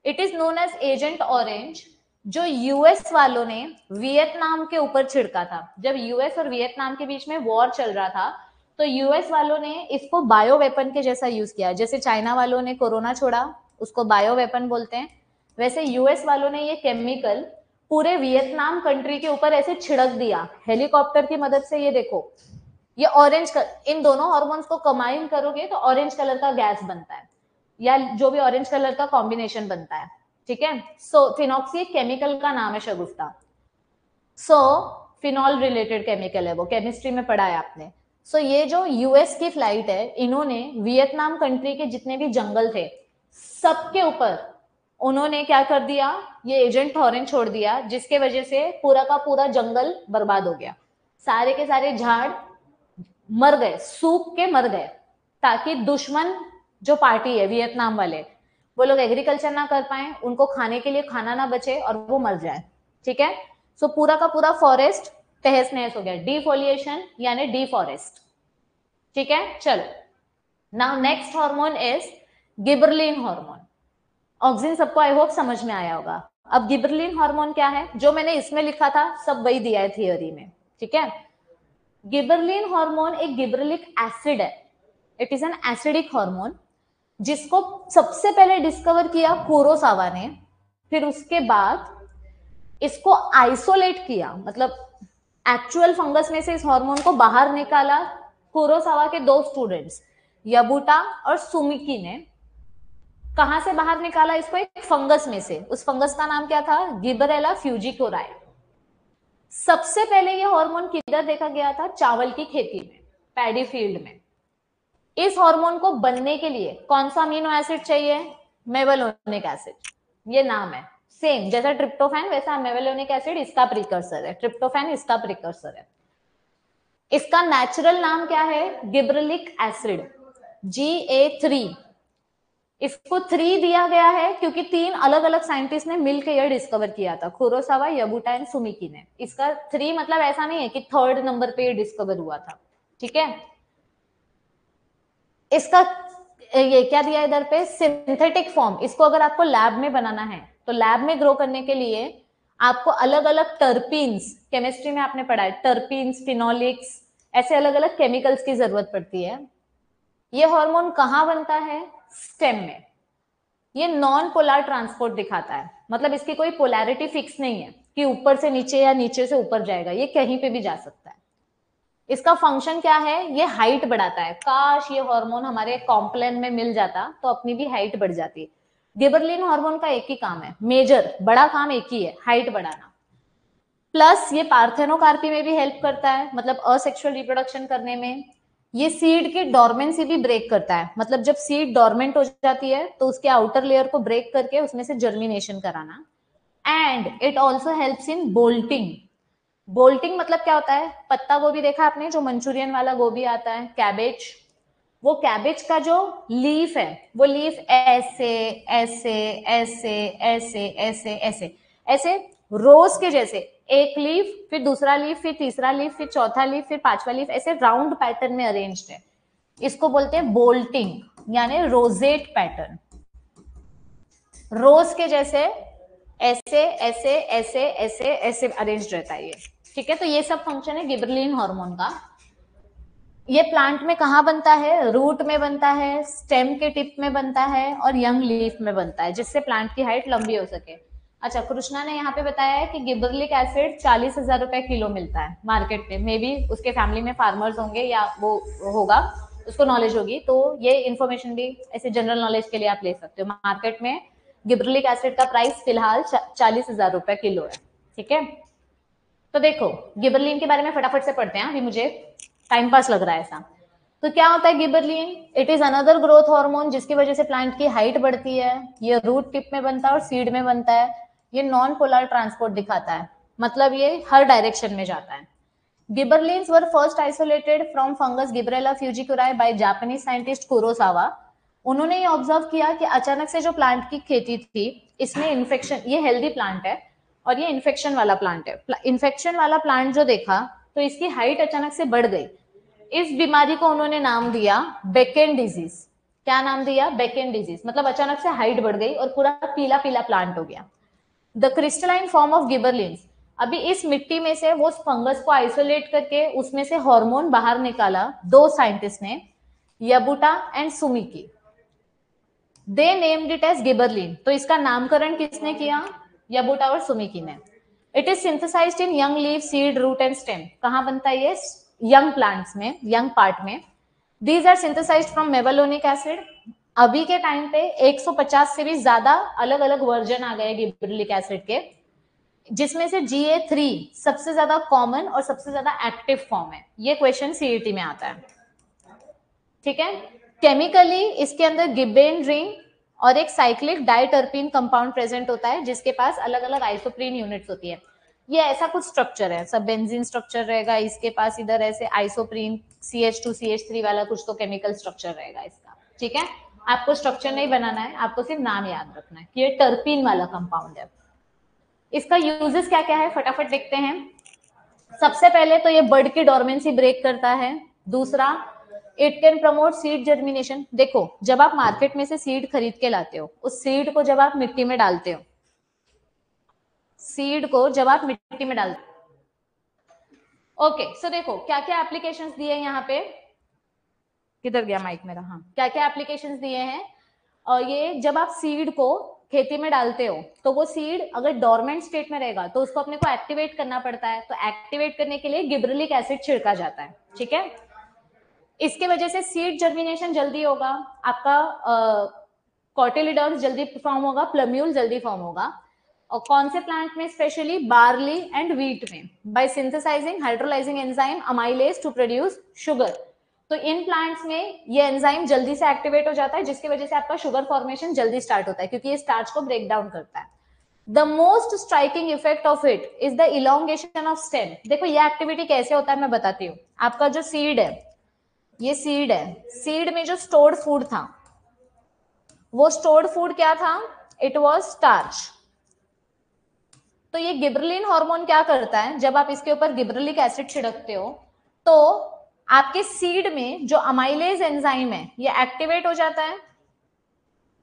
It is known as Agent Orange, जो यूएस वालों ने वियतनाम के ऊपर छिड़का था। जब यूएस और वियतनाम के बीच में वॉर चल रहा था तो यूएस वालों ने इसको बायो वेपन के जैसा यूज किया। जैसे चाइना वालों ने कोरोना छोड़ा, उसको बायो वेपन बोलते हैं, वैसे यूएस वालों ने ये केमिकल पूरे वियतनाम कंट्री के ऊपर ऐसे छिड़क दिया हेलीकॉप्टर की मदद से। ये देखो, ये ऑरेंज, इन दोनों हार्मोन्स को कंबाइन करोगे तो ऑरेंज कलर का गैस बनता है, या जो भी ऑरेंज कलर का कॉम्बिनेशन बनता है, ठीक है। सो फिनॉक्सी केमिकल का नाम है शगुफ्ता। सो फिनॉल रिलेटेड केमिकल है, वो केमिस्ट्री में पढ़ा है आपने। सो ये जो यूएस की फ्लाइट है, इन्होंने वियतनाम कंट्री के जितने भी जंगल थे सबके ऊपर उन्होंने क्या कर दिया, ये एजेंट ऑरेंज छोड़ दिया, जिसके वजह से पूरा का पूरा जंगल बर्बाद हो गया। सारे के सारे झाड़ मर गए, सूख के मर गए, ताकि दुश्मन जो पार्टी है वियतनाम वाले, वो लोग एग्रीकल्चर ना कर पाए, उनको खाने के लिए खाना ना बचे और वो मर जाए, ठीक है। सो पूरा का पूरा फॉरेस्ट तहस नहस हो गया, डिफोलिएशन यानी डिफॉरेस्ट, ठीक है। चलो, now next hormone is gibberellin hormone. Auxin सबको आई होप समझ में आया होगा। अब गिबरलिन हार्मोन क्या है, जो मैंने इसमें लिखा था सब वही दिया है थियोरी में, ठीक है। गिबरलिन हार्मोन एक गिबरलिक एसिड है, it is an acidic hormone, जिसको सबसे पहले डिस्कवर किया कुरोसावा ने। फिर उसके बाद इसको आइसोलेट किया, मतलब एक्चुअल फंगस में से इस हार्मोन को बाहर निकाला कुरोसावा के 2 स्टूडेंट्स यबुटा और सुमिकी ने। कहां से बाहर निकाला इसको, एक फंगस में से। उस फंगस का नाम क्या था, गिबरेला फ्यूजिकोराई। सबसे पहले ये हार्मोन किधर देखा गया था, चावल की खेती में, पैडी फील्ड में। इस हार्मोन को बनने के लिए कौन सा अमीनो एसिड चाहिए, मेवलोनिक एसिड, ये नाम है। सेम जैसा ट्रिप्टोफैन वैसा मेवलोनिक एसिड इसका प्रीकर्सर है, ट्रिप्टोफैन इसका प्रीकर्सर है। इसका नेचुरल नाम क्या है, गिबरेलिक एसिड, Ga3। इसको 3 दिया गया है क्योंकि 3 अलग अलग साइंटिस्ट ने मिलकर यह डिस्कवर किया था, कुरोसावा, यबुटा एंड सुमिकी ने। इसका 3 मतलब ऐसा नहीं है कि 3rd नंबर पे डिस्कवर हुआ था, ठीक है। इसका ये क्या दिया इधर पे, सिंथेटिक फॉर्म। इसको अगर आपको लैब में बनाना है तो लैब में ग्रो करने के लिए आपको अलग अलग टर्पीन्स, केमिस्ट्री में आपने पढ़ा है टर्पीन्स, फिनोलिक्स, ऐसे अलग अलग केमिकल्स की जरूरत पड़ती है। ये हार्मोन कहाँ बनता है, स्टेम में। ये नॉन पोलर ट्रांसपोर्ट दिखाता है, मतलब इसकी कोई पोलैरिटी फिक्स नहीं है कि ऊपर से नीचे या नीचे से ऊपर जाएगा, ये कहीं पे भी जा सकता है। इसका फंक्शन क्या है, ये हाइट बढ़ाता है। काश ये हार्मोन हमारे कॉम्प्लेन में मिल जाता तो अपनी भी हाइट बढ़ जाती। गिबरलिन हार्मोन का एक ही काम है, मेजर बड़ा काम एक ही है, हाइट बढ़ाना। प्लस ये पार्थेनोकार्पी में भी हेल्प करता है, मतलब असेक्सुअल रिप्रोडक्शन करने में। ये सीड की डोरमेंसी भी ब्रेक करता है, मतलब जब सीड डोरमेंट हो जाती है तो उसके आउटर लेयर को ब्रेक करके उसमें से जर्मिनेशन कराना। And it also helps in bolting. Bolting मतलब क्या होता है, पत्ता गोभी देखा आपने, जो मंचूरियन वाला गोभी आता है, कैबेज, वो कैबेज का जो लीफ है, वो लीफ ऐसे ऐसे ऐसे ऐसे ऐसे ऐसे ऐसे रोज के जैसे, एक लीफ फिर दूसरा लीफ फिर तीसरा लीफ फिर चौथा लीफ फिर पांचवा लीफ, ऐसे राउंड पैटर्न में अरेंज्ड है। इसको बोलते हैं बोल्टिंग यानी रोजेट पैटर्न। रोज के जैसे ऐसे ऐसे ऐसे ऐसे ऐसे अरेंज्ड रहता है ये, ठीक है। तो ये सब फंक्शन है गिबरलिन हार्मोन का। ये प्लांट में कहाँ बनता है, रूट में बनता है, स्टेम के टिप में बनता है और यंग लीफ में बनता है, जिससे प्लांट की हाइट लंबी हो सके। अच्छा, कृष्णा ने यहाँ पे बताया है कि गिबरलिक एसिड 40,000 रुपए किलो मिलता है मार्केट में। मे बी उसके फैमिली में फार्मर्स होंगे या वो होगा, उसको नॉलेज होगी, तो ये इन्फॉर्मेशन भी ऐसे जनरल नॉलेज के लिए आप ले सकते हो। मार्केट में गिबरलिक एसिड का प्राइस फिलहाल 40,000 रुपए किलो है, ठीक है। तो देखो गिबरलिन के बारे में फटाफट से पढ़ते हैं, अभी मुझे टाइम पास लग रहा है ऐसा। तो क्या होता है gibberellin, it is another growth hormone, जिसकी वजह से प्लांट की हाइट बढ़ती है। ये रूट टिप में बनता है और सीड में बनता है। ये नॉन पोलर ट्रांसपोर्ट दिखाता है, मतलब ये हर डायरेक्शन में जाता है। Gibberellins were first isolated from fungus Gibberella fujikuroi by Japanese scientist Kurosawa. उन्होंने ये ऑब्जर्व किया कि अचानक से जो प्लांट की खेती थी इसमें इन्फेक्शन, ये हेल्दी प्लांट है, और ये इन्फेक्शन वाला प्लांट है। इन्फेक्शन वाला प्लांट जो देखा तो इसकी हाइट अचानक से बढ़ गई। इस बीमारी को उन्होंने नाम दिया बेकेन डिजीज। क्या नाम दिया? बेकेन डिजीज। मतलब अचानक से हाइट बढ़ गई और पूरा पीला पीला प्लांट हो गया। द क्रिस्टलाइन फॉर्म ऑफ गिबरलिन्स, अभी इस मिट्टी में से वो फंगस को आइसोलेट करके उसमें से हार्मोन बाहर निकाला दो साइंटिस्ट ने, Yabuta and Sumiki. They named it as gibberellin. तो इसका नामकरण किसने किया? यबुटा और सुमिकी ने। It is synthesized in young leaf, seed, root and stem. कहां बनता है ये? यंग प्लांट्स में, यंग पार्ट में। These are synthesized from mevalonic acid. अभी के टाइम पे 150 से भी ज्यादा अलग अलग वर्जन आ गए गिबरलिक एसिड के, जिसमें से GA3 सबसे ज्यादा कॉमन और सबसे ज्यादा एक्टिव फॉर्म है। ये क्वेश्चन CET में आता है, ठीक है। केमिकली इसके अंदर गिबेन रिंग और एक साइक्लिक डाइटर्पीन कंपाउंड प्रेजेंट होता है, जिसके पास अलग अलग आइसोप्रीन यूनिट्स होती है। ये ऐसा कुछ स्ट्रक्चर है, सब बेंजीन स्ट्रक्चर रहेगा इसके पास, इधर ऐसे आइसोप्रीन CH2 CH3 वाला कुछ तो केमिकल स्ट्रक्चर रहेगा इसका, ठीक है। आपको स्ट्रक्चर नहीं बनाना है, आपको सिर्फ नाम याद रखना है कि ये टर्पीन वाला कंपाउंड है। इसका यूजेस क्या क्या है फटाफट देखते हैं। सबसे पहले तो ये बर्ड की डोरमेंसी ब्रेक करता है। दूसरा, it can promote seed germination. देखो, जब आप मार्केट में से सीड खरीद के लाते हो, उस सीड को जब आप मिट्टी में डालते हो, सीड को जब आप मिट्टी में डालते हो, ओके, सो देखो क्या क्या एप्लीकेशंस दिए हैं यहाँ पे। किधर गया माइक मेरा? हाँ, क्या क्या एप्लीकेशंस दिए हैं। और ये जब आप सीड को खेती में डालते हो, तो वो सीड अगर डोरमेंट स्टेट में रहेगा तो उसको अपने को एक्टिवेट करना पड़ता है। तो एक्टिवेट करने के लिए गिबरेलिक एसिड छिड़का जाता है, ठीक है। इसके वजह से सीड जर्मिनेशन जल्दी होगा, आपका कॉटिलिडॉन्स जल्दी फॉर्म होगा, प्लम्यूल जल्दी फॉर्म होगा। और कौन से प्लांट में? स्पेशली बार्ली एंड व्हीट में, by synthesising hydrolysing enzyme amylase to produce sugar. तो इन प्लांट्स में ये एंजाइम जल्दी से एक्टिवेट हो जाता है, जिसकी वजह से आपका शुगर फॉर्मेशन जल्दी स्टार्ट होता है, क्योंकि ये स्टार्च को ब्रेक डाउन करता है। The most striking effect of it is the elongation of stem. देखो ये एक्टिविटी कैसे होता है मैं बताती हूँ। आपका जो सीड है, ये सीड है, सीड में जो स्टोर्ड फूड था, वो स्टोर्ड फूड क्या था? It was starch. तो ये गिबरलिन हार्मोन क्या करता है, जब आप इसके ऊपर गिबरलिक एसिड छिड़कते हो तो आपके सीड में जो अमाइलेज एंजाइम है ये एक्टिवेट हो जाता है,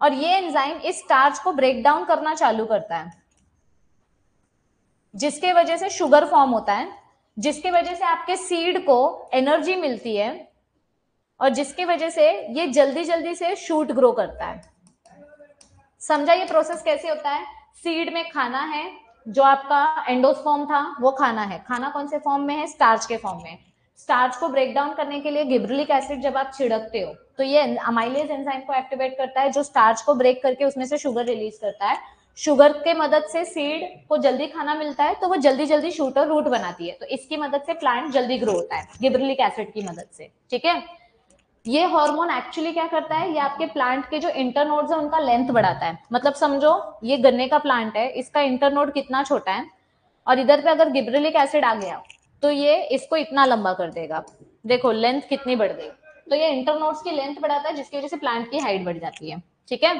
और ये एंजाइम इस स्टार्च को ब्रेक डाउन करना चालू करता है, जिसके वजह से शुगर फॉर्म होता है, जिसके वजह से आपके सीड को एनर्जी मिलती है, और जिसकी वजह से ये जल्दी जल्दी से शूट ग्रो करता है। समझा ये प्रोसेस कैसे होता है? सीड में खाना है, जो आपका एंडोस्पर्म था वो खाना है। खाना कौन से फॉर्म में है? स्टार्च के फॉर्म में। स्टार्च को ब्रेक डाउन करने के लिए गिबरेलिक एसिड जब आप छिड़कते हो तो ये अमाइलेज एंजाइम को एक्टिवेट करता है, जो स्टार्च को ब्रेक करके उसमें से शुगर रिलीज करता है। शुगर के मदद से सीड को जल्दी खाना मिलता है, तो वो जल्दी जल्दी शूट और रूट बनाती है। तो इसकी मदद से प्लांट जल्दी ग्रो होता है गिबरेलिक एसिड की मदद से, ठीक है। ये हार्मोन एक्चुअली क्या करता है, ये आपके प्लांट के जो इंटरनोड्स है उनका लेंथ बढ़ाता है। मतलब समझो ये गन्ने का प्लांट है, इसका इंटरनोड कितना छोटा है, और इधर पे अगर गिबरेलिक एसिड आ गया तो ये इसको इतना लंबा कर देगा। देखो लेंथ कितनी बढ़ गई। तो ये इंटरनोड्स की लेंथ बढ़ाता है, जिसकी वजह से प्लांट की हाइट बढ़ जाती है, ठीक है।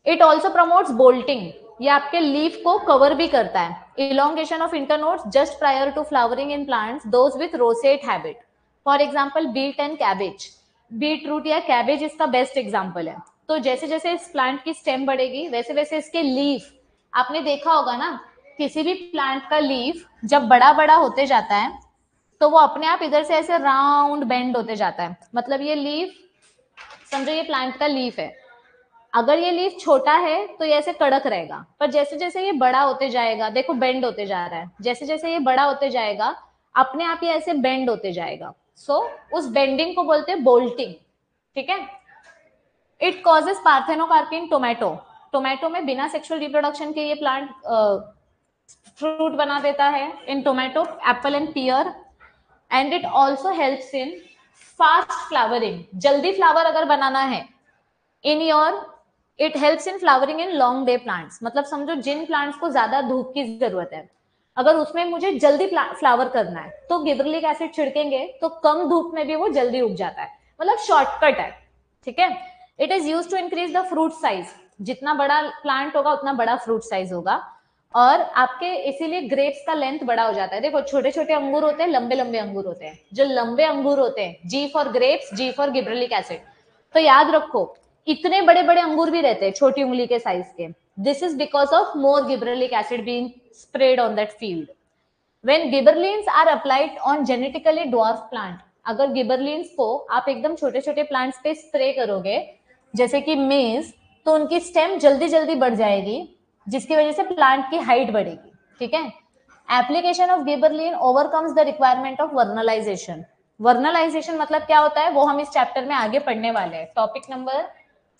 It also promotes bolting. ये आपके लीफ को कवर भी करता है। Elongation of internodes just prior to flowering in plants those with rosette habit. For example beet and cabbage. Beet root या कैबेज इसका बेस्ट एग्जाम्पल है। तो जैसे जैसे इस प्लांट की स्टेम बढ़ेगी वैसे वैसे इसके लीफ, आपने देखा होगा ना, किसी भी प्लांट का लीफ जब बड़ा बड़ा होते जाता है तो वो अपने आप इधर से ऐसे राउंड बेंड होते जाता है। मतलब ये लीफ, समझो ये प्लांट का लीफ है, अगर ये लीफ छोटा है तो ये ऐसे कड़क रहेगा, पर जैसे जैसे ये बड़ा होते जाएगा, देखो बेंड होते जा रहा है, जैसे जैसे ये बड़ा होते जाएगा अपने आप ये ऐसे बेंड होते जाएगा। सो उस बेंडिंग को बोलते हैं बोल्टिंग, ठीक है। It causes parthenocarpy in tomato. Tomato में बिना सेक्सुअल रिप्रोडक्शन के ये प्लांट फ्रूट बना देता है in tomato, apple and pear. And it also helps in fast flowering. जल्दी फ्लावर अगर बनाना है in your, it helps in flowering in long day plants. मतलब समझो जिन प्लांट्स को ज्यादा धूप की जरूरत है, अगर उसमें मुझे जल्दी फ्लावर करना है तो गिबरेलिक एसिड छिड़केंगे तो कम धूप में भी वो जल्दी उग जाता है। मतलब शॉर्टकट है, ठीक है। It is used to increase the fruit size. जितना बड़ा प्लांट होगा उतना बड़ा फ्रूट साइज होगा। और आपके इसीलिए ग्रेप्स का लेंथ बड़ा हो जाता है। देखो छोटे छोटे अंगूर होते हैं, लंबे लंबे अंगूर होते हैं। जो लंबे अंगूर होते हैं, G for grapes, G for gibberellic acid. तो याद रखो इतने बड़े बड़े अंगूर भी रहते हैं छोटी उंगली के साइज के। This is because of more gibberellic acid being spread on that field. When gibberellins are applied on genetically dwarf plant, अगर गिबरलिन्स को आप एकदम छोटे छोटे प्लांट्स पे स्प्रे करोगे जैसे कि मेज, तो उनकी स्टेम जल्दी जल्दी बढ़ जाएगी, जिसकी वजह से प्लांट की हाइट बढ़ेगी। ठीक है। Application of gibberellin overcomes the requirement of vernalization. Vernalization मतलब क्या होता है वो हम इस चैप्टर में आगे पढ़ने वाले हैं। टॉपिक नंबर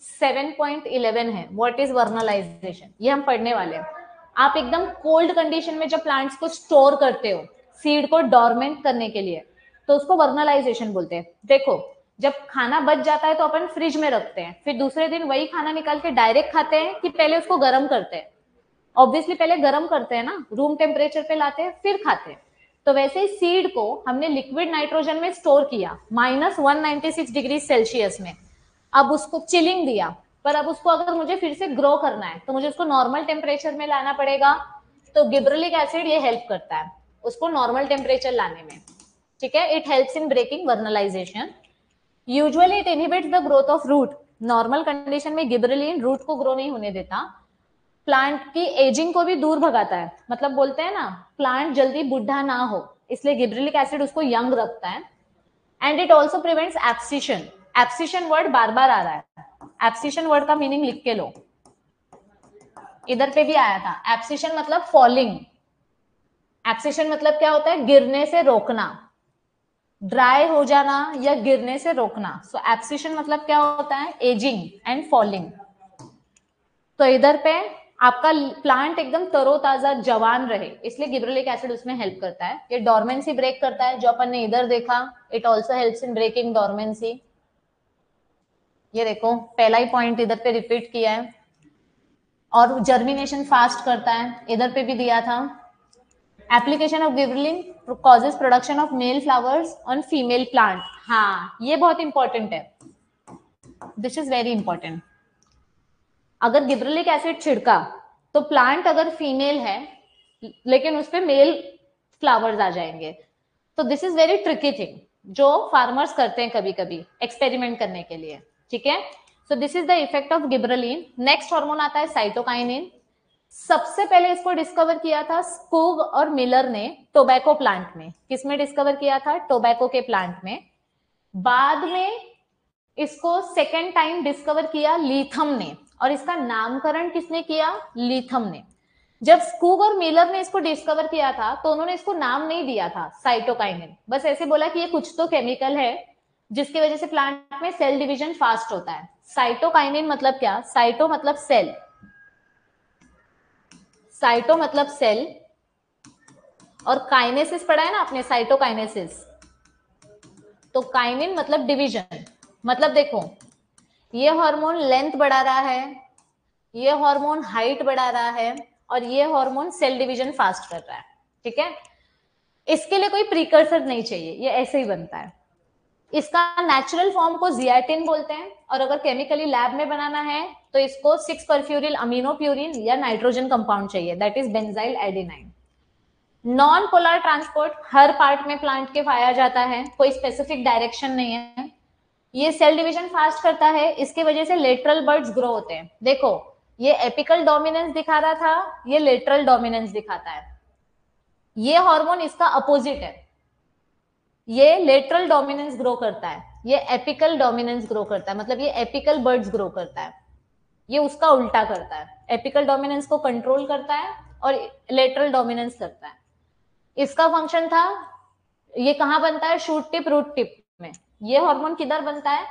7.11 है, व्हाट इज वर्नलाइजेशन, ये हम पढ़ने वाले हैं। आप एकदम कोल्ड कंडीशन में जब प्लांट्स को स्टोर करते हो सीड को डॉर्मेंट करने के लिए, तो उसको वर्नलाइजेशन बोलते हैं। देखो जब खाना बच जाता है तो अपन फ्रिज में रखते हैं, फिर दूसरे दिन वही खाना निकाल के डायरेक्ट खाते हैं कि पहले उसको गर्म करते हैं? ऑब्वियसली पहले गर्म करते हैं ना, रूम टेम्परेचर पे लाते हैं फिर खाते हैं। तो वैसे ही सीड को हमने लिक्विड नाइट्रोजन में स्टोर किया -196 डिग्री सेल्सियस में, अब उसको चिलिंग दिया, पर अब उसको अगर मुझे फिर से ग्रो करना है तो मुझे उसको नॉर्मल टेम्परेचर में लाना पड़ेगा। तो गिबरेलिक एसिड ये हेल्प करता है उसको नॉर्मल टेम्परेचर लाने में। ठीक है। It helps in breaking vernalisation. Usually it inhibits the growth of root. Normal condition में गिबरेलिन रूट को ग्रो नहीं होने देता, प्लांट की एजिंग को भी दूर भगाता है। मतलब बोलते हैं ना प्लांट जल्दी बुढ़ा ना हो, इसलिए गिबरेलिक एसिड उसको यंग रखता है। And it also prevents abscission. Abscission word बार बार आ रहा है, एब्सिशन वर्ड का मीनिंग लिख के लो, इधर पे भी आया था। एब्सिशन मतलब फॉलिंग। एब्सिशन मतलब क्या होता है? गिरने से रोकना, ड्राई हो जाना या गिरने से रोकना। सो एब्सिशन मतलब क्या होता है? Ageing and falling. तो इधर पे आपका प्लांट एकदम तरोताजा जवान रहे, इसलिए गिबरेलिक एसिड उसमें हेल्प करता है। ये डॉर्मेंसी ब्रेक करता है, जो अपन ने इधर देखा। It also helps in breaking dormancy. ये देखो पहला ही पॉइंट इधर पे रिपीट किया है। और जर्मिनेशन फास्ट करता है, इधर पे भी दिया था। Application of gibberellin causes production of male flowers on female plant. हाँ ये बहुत इंपॉर्टेंट है, दिस इज वेरी इंपॉर्टेंट। अगर गिबरेलिक एसिड छिड़का तो प्लांट अगर फीमेल है लेकिन उस पे मेल फ्लावर्स आ जाएंगे। तो this is very tricky thing जो फार्मर्स करते हैं कभी कभी एक्सपेरिमेंट करने के लिए। ठीक है। So this is the effect of gibberellin. Next hormone आता है साइटोकाइनिन। सबसे पहले इसको डिस्कवर किया था स्कूग और मिलर ने टोबैको प्लांट में। किसमें डिस्कवर किया था? टोबैको के प्लांट में। बाद में इसको सेकेंड टाइम डिस्कवर किया लीथम ने, और इसका नामकरण किसने किया? लीथम ने। जब स्कूग और मिलर ने इसको डिस्कवर किया था तो उन्होंने इसको नाम नहीं दिया था साइटोकाइनिन, बस ऐसे बोला कि ये कुछ तो केमिकल है जिसकी वजह से प्लांट में सेल डिवीजन फास्ट होता है। साइटोकाइनिन मतलब क्या? साइटो मतलब सेल, साइटो मतलब सेल, और काइनेसिस पढ़ा है ना आपने, साइटोकाइनेसिस। तो काइनिन मतलब डिवीजन। मतलब देखो ये हार्मोन लेंथ बढ़ा रहा है, ये हार्मोन हाइट बढ़ा रहा है, और ये हार्मोन सेल डिवीजन फास्ट कर रहा है। ठीक है। इसके लिए कोई प्रीकर्सर नहीं चाहिए, ये ऐसे ही बनता है। इसका नेचुरल फॉर्म को जियाटिन बोलते हैं, और अगर केमिकली लैब में बनाना है तो इसको 6-परफ्यूरिल अमीनो प्यूरिन या नाइट्रोजन कंपाउंड चाहिए, that is benzyl adenine. Non polar transport her part में प्लांट के पाया जाता है, कोई स्पेसिफिक डायरेक्शन नहीं है। ये सेल डिवीजन फास्ट करता है, इसकी वजह से लेटरल बर्ड्स ग्रो होते हैं। देखो ये एपिकल डोमिनेंस दिखा रहा था, ये लेटरल डोमिनेंस दिखाता है। ये हार्मोन इसका अपोजिट है, ये लेटरल डोमिनेंस ग्रो करता है, ये एपिकल डोमिनेंस ग्रो करता है। मतलब ये एपिकल बर्ड्स ग्रो करता है, ये उसका उल्टा करता है। एपिकल डोमिनेंस को कंट्रोल करता है और लेटरल डोमिनेंस करता है। इसका फंक्शन था, ये कहां बनता है? शूट टिप रूट टिप में। ये हार्मोन किधर बनता है?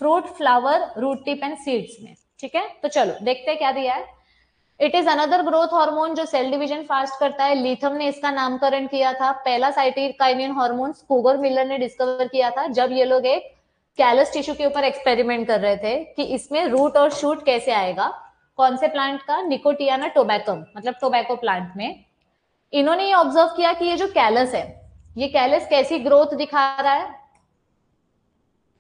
Fruit flower root tip and seeds में। ठीक है। तो चलो देखते हैं क्या दिया है। It is another growth hormone जो सेल डिवीजन फास्ट करता है। लीथम ने इसका नामकरण किया था। पहला साइटोकाइनिन हार्मोन स्कूग और मिलर ने डिस्कवर किया था जब ये लोग एक कैलस टिश्यू के ऊपर एक्सपेरिमेंट कर रहे थे कि इसमें रूट और शूट कैसे आएगा। कौन से प्लांट का? निकोटियाना टोबैकम, मतलब टोबैको प्लांट में। इन्होंने ये ऑब्जर्व किया कि ये जो कैलस है, ये कैलस कैसी ग्रोथ दिखा रहा है?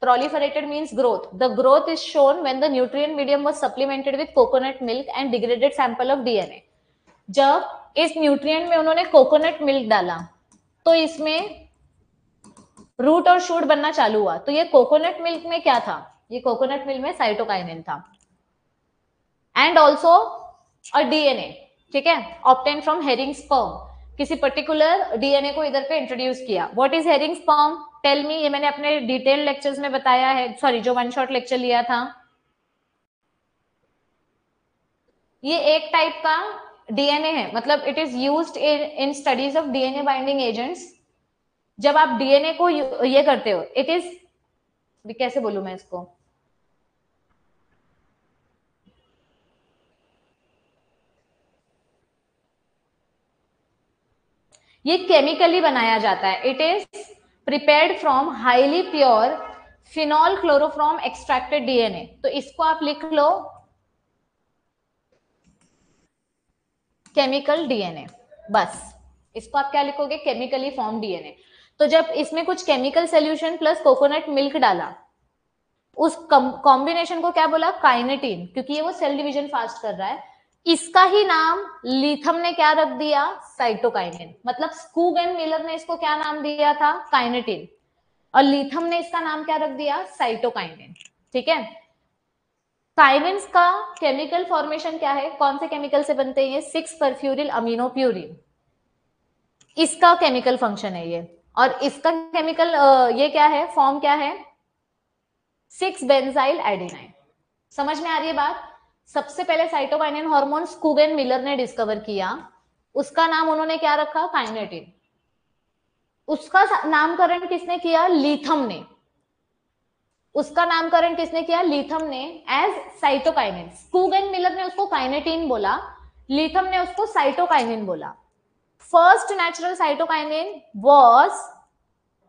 Proliferated means growth. The growth is shown when the nutrient medium was supplemented with coconut milk and degraded sample of DNA. जब इस न्यूट्रिएंट में उन्होंने कोकोनट मिल्क डाला तो इसमें रूट और शूट बनना चालू हुआ। तो ये कोकोनट मिल्क में क्या था? ये कोकोनट मिल्क में साइटोकाइनिन था। एंड ऑल्सो अ डीएनए, ठीक है, ऑब्टेन फ्रॉम हेरिंग स्पर्म। किसी पर्टिकुलर डीएनए को इधर पे इंट्रोड्यूस किया। What is herring sperm? Tell me. ये मैंने अपने डिटेल लेक्चर्स में बताया है, सॉरी जो वन शॉट लेक्चर लिया था। ये एक टाइप का डीएनए है, मतलब it is used in studies of DNA binding agents. जब आप डीएनए को ये करते हो, इट इज, कैसे बोलूं मैं इसको, ये केमिकली बनाया जाता है। It is prepared from highly pure phenol chloroform extracted DNA. तो इसको आप लिख लो केमिकल डीएनए, बस। इसको आप क्या लिखोगे? Chemically form DNA. तो जब इसमें कुछ chemical solution plus coconut milk डाला, उस कॉम्बिनेशन को क्या बोला? काइनेटिन, क्योंकि ये वो सेल डिवीजन फास्ट कर रहा है। इसका ही नाम लीथम ने क्या रख दिया? साइटोकाइनिन। मतलब स्कूग एंड मिलर ने इसको क्या नाम दिया था? काइनेटिन। और लीथम ने इसका नाम क्या रख दिया? साइटोकाइनिन। ठीक है। काइनेंस का केमिकल फॉर्मेशन क्या है? कौन से केमिकल से बनते हैं ये? 6 परफ्यूरिल अमीनो प्यूरिन, इसका केमिकल फंक्शन है ये। और इसका केमिकल ये क्या है? फॉर्म क्या है? 6 बेंजाइल एडेनाइन। समझ में आ रही है बात? सबसे पहले cytokinin hormone Skoog and Miller ने डिस्कवर किया, उसका नाम उन्होंने क्या रखा? काइनेटिन। उसका नामकरण किसने किया? लीथम ने। उसका नामकरण किसने किया? लीथम ने, as cytokinin. Skoog and Miller ने उसको काइनेटिन बोला, लीथम ने उसको साइटोकाइनिन बोला। First natural cytokinin was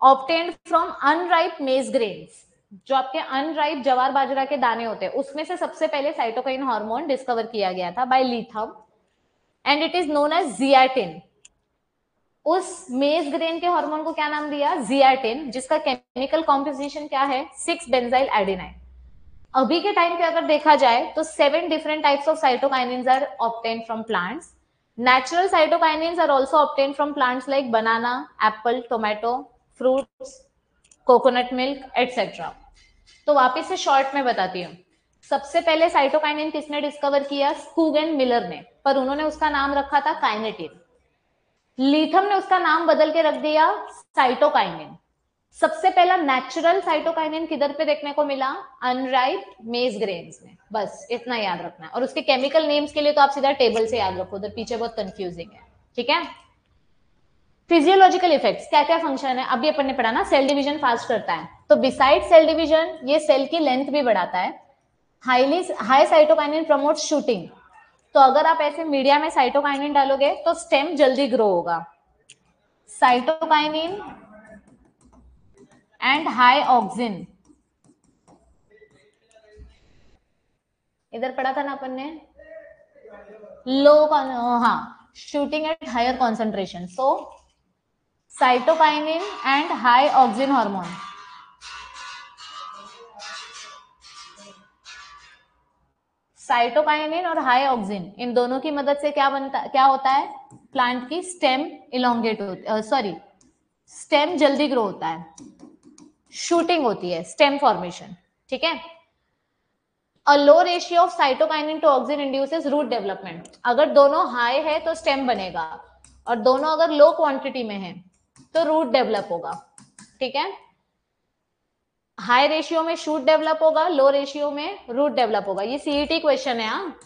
obtained from unripe maize grains. जो आपके अनराइप जवार बाजरा के दाने होते हैं, उसमें से सबसे पहले साइटोकाइन हार्मोन डिस्कवर किया गया था by Letham, and it is known as zeatin. उस मेज ग्रेन के हार्मोन को क्या नाम दिया? जियाटिन, जिसका केमिकल कॉम्पोजिशन क्या है? 6 बेंजाइल एडेनाइन। अभी के टाइम पे अगर देखा जाए तो 7 different types of cytokinins are obtained from plants. Natural cytokinins are also obtained from plants like banana, apple, tomato, fruits, coconut milk, etc. तो वापस से शॉर्ट में बताती हूँ। सबसे पहले साइटोकाइनिन किसने डिस्कवर किया? स्कूग एंड मिलर ने, पर उन्होंने उसका नाम रखा था काइनेटिन। लीथम ने उसका नाम बदल के रख दिया साइटोकाइनिन। सबसे पहला नेचुरल साइटोकाइनिन किधर पे देखने को मिला? अनराइप मेज ग्रेन्स में। बस इतना याद रखना है। और उसके केमिकल नेम्स के लिए तो आप सीधा टेबल से याद रखो, उधर पीछे बहुत कंफ्यूजिंग है। ठीक है। फिजियोलॉजिकल इफेक्ट्स, क्या क्या फंक्शन है? अभी अपन ने पढ़ा ना, सेल डिवीजन फास्ट करता है, तो बिसाइड सेल डिवीजन ये सेल की लेंथ भी बढ़ाता है। High cytokinin promotes shooting. तो अगर आप ऐसे मीडिया में साइटोकाइनिन डालोगे तो स्टेम जल्दी ग्रो होगा। साइटोकाइनिन एंड हाई ऑक्सिन, इधर पढ़ा था ना अपन ने, लो, हाँ, shooting at higher concentration. So cytokinin and high auxin hormone, cytokinin और हाई ऑक्सिन, इन दोनों की मदद से क्या बनता, क्या होता है? प्लांट की स्टेम इलोंगेट होती, सॉरी, स्टेम जल्दी ग्रो होता है, शूटिंग होती है, स्टेम फॉर्मेशन। ठीक है। A low ratio of cytokinin to auxin induces root development. अगर दोनों हाई है तो स्टेम बनेगा, और दोनों अगर लो क्वांटिटी में है तो रूट डेवलप होगा। ठीक है। हाई रेशियो में शूट डेवलप होगा, लो रेशियो में रूट डेवलप होगा। ये सीईटी क्वेश्चन है। हाँ,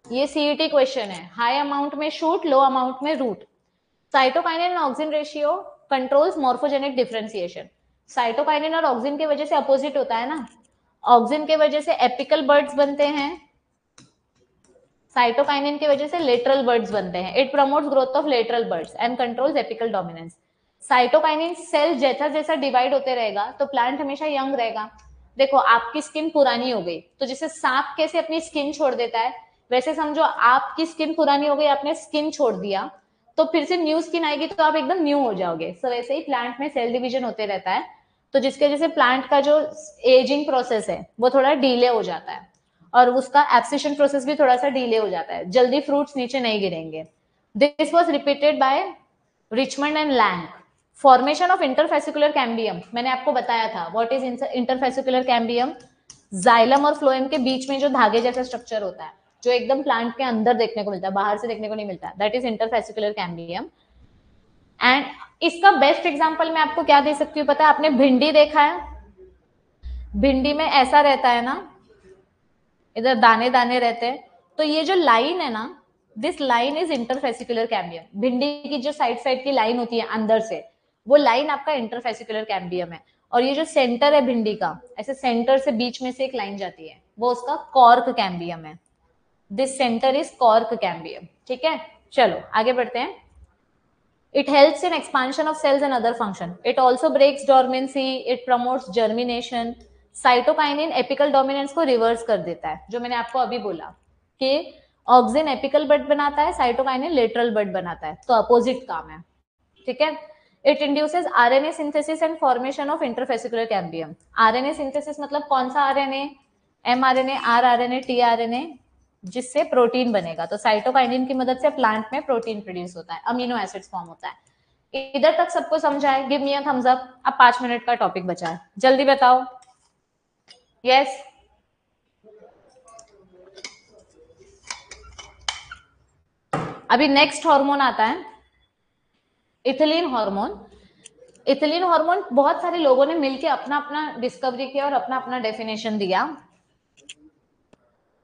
ये सीईटी क्वेश्चन है। हाई अमाउंट में शूट, लो अमाउंट में root. Cytokinin and auxin ratio controls morphogenic differentiation. Cytokinin और ऑक्सिन की वजह से अपोजिट होता है ना, ऑक्सिन के वजह से एपिकल बर्ड्स बनते हैं, साइटोकाइनिन की वजह से लेटरल बर्ड्स बनते हैं। It promotes growth of lateral buds and controls apical dominance. Cytokinin cell जैसा जैसा डिवाइड होते रहेगा तो प्लांट हमेशा यंग रहेगा। देखो, आपकी स्किन पुरानी हो गई तो जैसे सांप कैसे अपनी स्किन छोड़ देता है, वैसे समझो आपकी स्किन पुरानी हो गई, आपने स्किन छोड़ दिया, तो फिर से न्यू स्किन आएगी तो आप एकदम न्यू हो जाओगे। सो वैसे ही प्लांट में सेल डिवीजन होते रहता है, तो जिसके वजह से प्लांट का जो एजिंग प्रोसेस है वो थोड़ा डिले हो जाता है, और उसका एब्सिशन प्रोसेस भी थोड़ा सा डिले हो जाता है। जल्दी फ्रूट्स नीचे नहीं गिरेंगे। This was repeated by Richmond and Lang. Formation of interfascicular cambium, मैंने आपको बताया था what is interfascicular cambium. Xylem और फ्लोएम के बीच में जो धागे जैसा स्ट्रक्चर होता है, जो एकदम प्लांट के अंदर देखने को मिलता है, बाहर से देखने को नहीं मिलता, that is interfascicular cambium. And इसका बेस्ट एग्जांपल मैं आपको क्या दे सकती हूँ पता है? आपने भिंडी देखा है? भिंडी में ऐसा रहता है ना, इधर दाने दाने रहते हैं. तो ये जो लाइन है ना, this line is interfascicular cambium. भिंडी की जो साइड साइड की लाइन होती है अंदर से, वो लाइन आपका इंटरफेसिकुलर कैम्बियम है. और ये जो सेंटर है भिंडी का, ऐसे सेंटर से बीच में से एक लाइन जाती है, वो उसका कॉर्क कैम्बियम है. This centre is cork cambium. ठीक है, चलो आगे बढ़ते हैं. It helps in expansion of cells and other function. It also breaks dormancy. It promotes germination. Cytokinin apical dominance को रिवर्स कर देता है, जो मैंने आपको अभी बोला कि ऑक्सिन एपिकल बड बनाता है, साइटोकाइनिन लेटरल बड बनाता है, तो अपोजिट काम है. ठीक है. It induces RNA synthesis and formation of interfascicular cambium. RNA synthesis मतलब कौन सा आरएनए? एमआरएनए, आरआरएनए, टीआरएनए, जिससे प्रोटीन बनेगा. तो साइटोकाइनिन की मदद से प्लांट में प्रोटीन प्रोड्यूस होता है, अमीनो एसिड्स फॉर्म होता है. इधर तक सबको समझा है? Give me a thumbs up. अब 5 मिनट का टॉपिक बचा है, जल्दी बताओ. यस. अभी नेक्स्ट हार्मोन आता है इथिलीन हार्मोन. इथिलीन हार्मोन बहुत सारे लोगों ने मिलकर अपना अपना डिस्कवरी किया और अपना अपना डेफिनेशन दिया.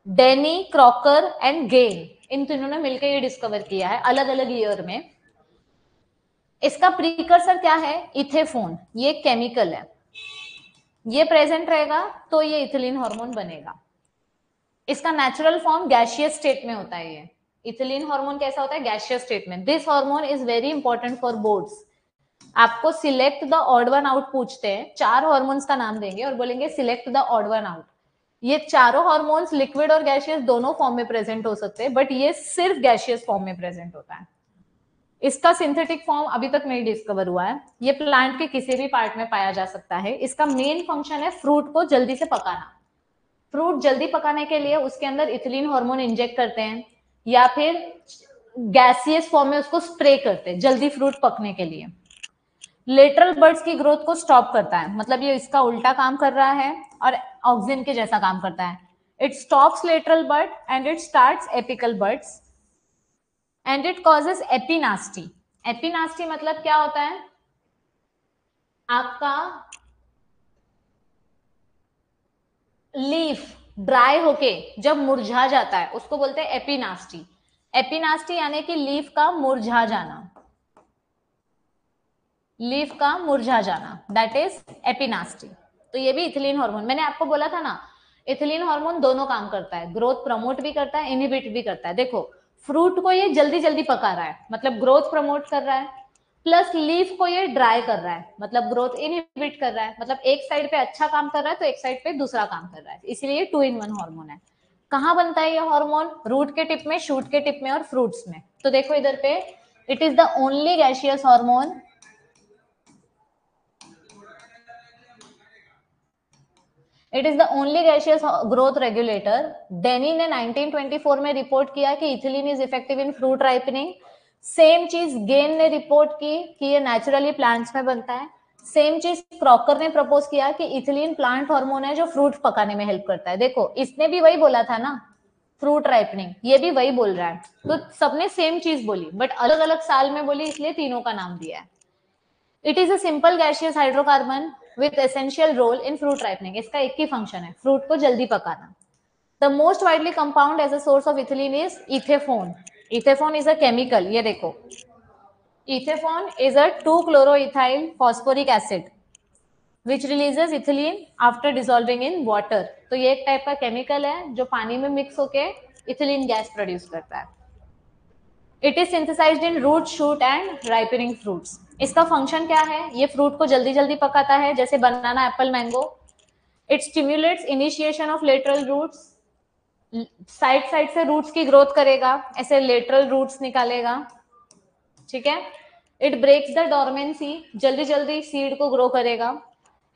डेनी, क्रॉकर एंड गेन, इन तीनों ने मिलकर ये डिस्कवर किया है अलग अलग ईयर में. इसका प्रीकर्सर क्या है? इथेफोन. ये केमिकल है, ये प्रेजेंट रहेगा तो ये इथिलीन हार्मोन बनेगा. इसका नेचुरल फॉर्म गैसियस स्टेट में होता है. ये इथिलीन हार्मोन कैसा होता है? गैसियस स्टेट में. This hormone is very important for boards. आपको select the odd one out पूछते हैं, 4 हार्मोन्स का नाम देंगे और बोलेंगे select the odd one out. ये चारों हार्मोन्स लिक्विड और गैसियस दोनों फॉर्म में प्रेजेंट हो सकते हैं, बट ये सिर्फ गैसियस फॉर्म में प्रेजेंट होता है. इसका सिंथेटिक फॉर्म अभी तक नहीं डिस्कवर हुआ है. ये प्लांट के किसी भी पार्ट में पाया जा सकता है. इसका मेन फंक्शन है फ्रूट को जल्दी से पकाना. फ्रूट जल्दी पकाने के लिए उसके अंदर इथिलीन हार्मोन इंजेक्ट करते हैं, या फिर गैसियस फॉर्म में उसको स्प्रे करते हैं जल्दी फ्रूट पकने के लिए. लेटरल बर्ड्स की ग्रोथ को स्टॉप करता है, मतलब ये इसका उल्टा काम कर रहा है और ऑक्सिन के जैसा काम करता है. It stops lateral bud and it starts apical buds and it causes epinasty. Epinasty मतलब क्या होता है? आपका लीफ ड्राई होके जब मुरझा जाता है उसको बोलते हैं एपिनास्टी. एपिनास्टी यानी कि लीफ का मुरझा जाना, लीफ का मुरझा जाना, दैट इज एपिनास्टी. तो ये भी इथिलीन हार्मोन. मैंने आपको बोला था ना, इथिलीन हार्मोन दोनों काम करता है, ग्रोथ प्रमोट भी करता है, इनहिबिट भी करता है. देखो फ्रूट को ये जल्दी जल्दी पका रहा है, मतलब ग्रोथ प्रमोट कर रहा है, प्लस लीफ को ये ड्राई कर रहा है, मतलब ग्रोथ इनहिबिट कर रहा है. मतलब एक साइड पे अच्छा काम कर रहा है तो एक साइड पे दूसरा काम कर रहा है, इसलिए 2 in 1 हार्मोन है. कहाँ बनता है ये हार्मोन? रूट के टिप में, शूट के टिप में और फ्रूट्स में. तो देखो इधर पे, it is the only gaseous hormone. It is the only gaseous growth regulator. Denny ने 1924 में रिपोर्ट किया कि ethylene is effective in fruit ripening. Same चीज गेन ने रिपोर्ट की कि ये नेचुरली प्लांट्स में बनता है. सेम चीज क्रॉकर ने प्रपोज किया कि इथिलीन प्लांट हार्मोन है जो फ्रूट पकाने में हेल्प करता है. देखो इसने भी वही बोला था ना, फ्रूट राइपनिंग, ये भी वही बोल रहा है. तो सबने सेम चीज बोली बट अलग अलग साल में बोली, इसलिए तीनों का नाम दिया है. It is a simple gaseous hydrocarbon with essential role in fruit ripening. इसका एक ही फंक्शन है, फ्रूट को जल्दी पकाना. The most widely compound as a source of ethylene is ethephon. Ethephon is a chemical. ये देखो, ethephon is a 2-chloroethyl phosphoric acid which releases ethylene after dissolving in water. तो ये एक टाइप का केमिकल है जो पानी में मिक्स होके इथिलीन गैस प्रोड्यूस करता है. It is synthesized in root, shoot and ripening fruits. इसका फंक्शन क्या है? ये फ्रूट को जल्दी जल्दी पकाता है, जैसे banana, apple, mango. It stimulates initiation of lateral roots. Side side से रूट्स की ग्रोथ करेगा, ऐसे लेटरल रूट्स निकालेगा. ठीक है. इट ब्रेक्स द डोरमेंसी, जल्दी जल्दी सीड को ग्रो करेगा.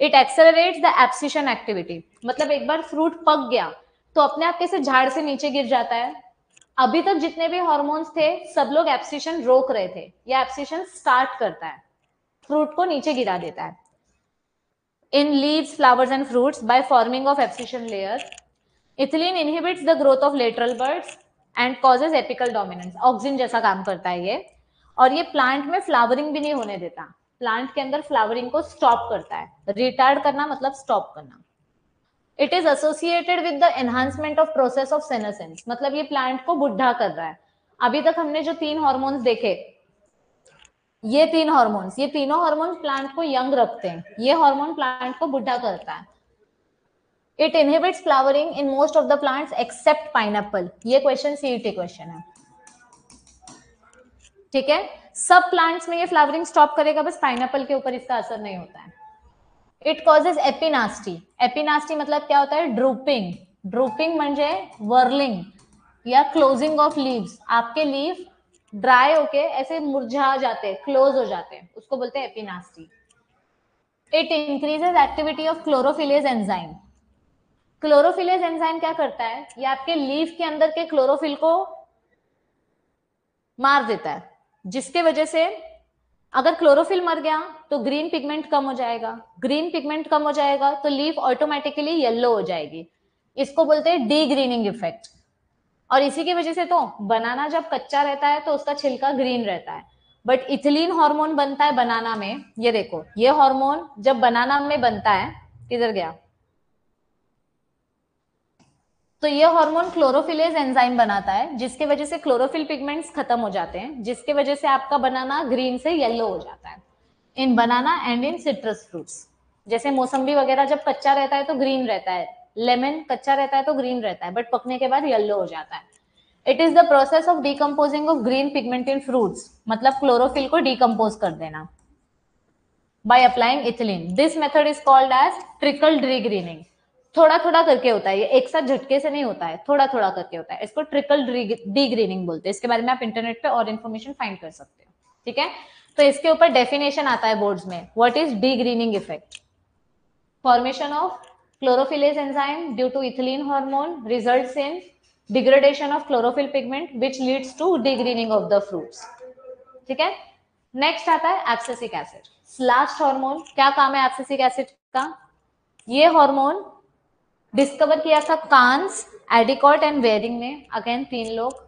It accelerates the abscission activity, मतलब एक बार फ्रूट पक गया तो अपने आप कैसे झाड़ से नीचे गिर जाता है, अभी तक जितने भी हॉर्मोन्स थे सब लोग एब्सिशन रोक रहे थे, या एब्सिशन स्टार्ट करता है, फ्रूट को नीचे गिरा देता है। In leaves, flowers and fruits by forming of abscission layer, ethylene inhibits the growth of lateral buds and causes apical dominance. Auxin जैसा काम करता है ये, और ये प्लांट में फ्लावरिंग भी नहीं होने देता, प्लांट के अंदर फ्लावरिंग को स्टॉप करता है। रिटार्ड करना मतलब स्टॉप करना। It is associated with the enhancement of process of senescence, मतलब ये प्लांट को बुढ़ा कर रहा है। अभी तक हमने जो 3 हॉर्मोन्स देखे, ये 3 हॉर्मोन्स, ये तीनों हॉर्मोन प्लांट को यंग रखते हैं, ये हार्मोन प्लांट को बुढ़ा करता है। It inhibits flowering in most of the plants except pineapple. ये क्वेश्चन सीईटी क्वेश्चन है, ठीक है। सब प्लांट्स में ये फ्लावरिंग स्टॉप करेगा, बस पाइनएप्पल के ऊपर इसका असर नहीं होता है। It causes एपिनास्टी। एपिनास्टी मतलब क्या होता है? ड्रूपिंग। ड्रूपिंग म्हणजे वर्लिंग या क्लोजिंग ऑफ लीव्स। आपके लीव ड्राई होके ऐसे मुरझा जाते हैं, क्लोज हो जाते हैं, उसको बोलते हैं epinasty. It increases activity of chlorophyllase enzyme. Chlorophyllase enzyme क्या करता है? ये आपके लीफ के अंदर के क्लोरोफिल को मार देता है, जिसके वजह से अगर क्लोरोफिल मर गया तो ग्रीन पिगमेंट कम हो जाएगा, ग्रीन पिगमेंट कम हो जाएगा तो लीफ ऑटोमेटिकली येलो हो जाएगी। इसको बोलते हैं डी ग्रीनिंग इफेक्ट। और इसी की वजह से तो बनाना जब कच्चा रहता है तो उसका छिलका ग्रीन रहता है, बट इथिलीन हार्मोन बनता है बनाना में। ये देखो, ये हार्मोन जब बनाना में बनता है, किधर गया, तो ये हार्मोन क्लोरोफिलेज एंजाइम बनाता है, जिसके वजह से क्लोरोफिल पिगमेंट्स खत्म हो जाते हैं, जिसके वजह से आपका बनाना ग्रीन से येलो हो जाता है। इन बनाना एंड इन सिट्रस फ्रूट्स, जैसे मौसम्बी वगैरह जब कच्चा रहता है तो ग्रीन रहता है, लेमन कच्चा रहता है तो ग्रीन रहता है, बट पकने के बाद येलो हो जाता है। It is the process of decomposing of green pigment in fruits, मतलब क्लोरोफिल को डिकम्पोज कर देना by applying ethylene. This method is called as trickle degreening. थोड़ा थोड़ा करके होता है, ये एक साथ झटके से नहीं होता है, थोड़ा थोड़ा करके होता है। इसको ट्रिकल डी-ग्रीनिंग बोलते हैं। इसके बारे में आप इंटरनेट पे और इन्फॉर्मेशन फाइंड कर सकते हो, ठीक है। तो इसके ऊपर डेफिनेशन आता है बोर्ड्स में, what is degreening effect. Formation of chlorophyllase enzyme due to ethylene hormone results in degradation of chlorophyll pigment which leads to degreening of the fruits, ठीक है। नेक्स्ट आता है एब्सिसिक एसिड, लास्ट हार्मोन। क्या काम है abscisic acid का? ये hormone discover किया था कांस, एडिकॉट एंड वेरिंग ने, अगेन 3 लोग।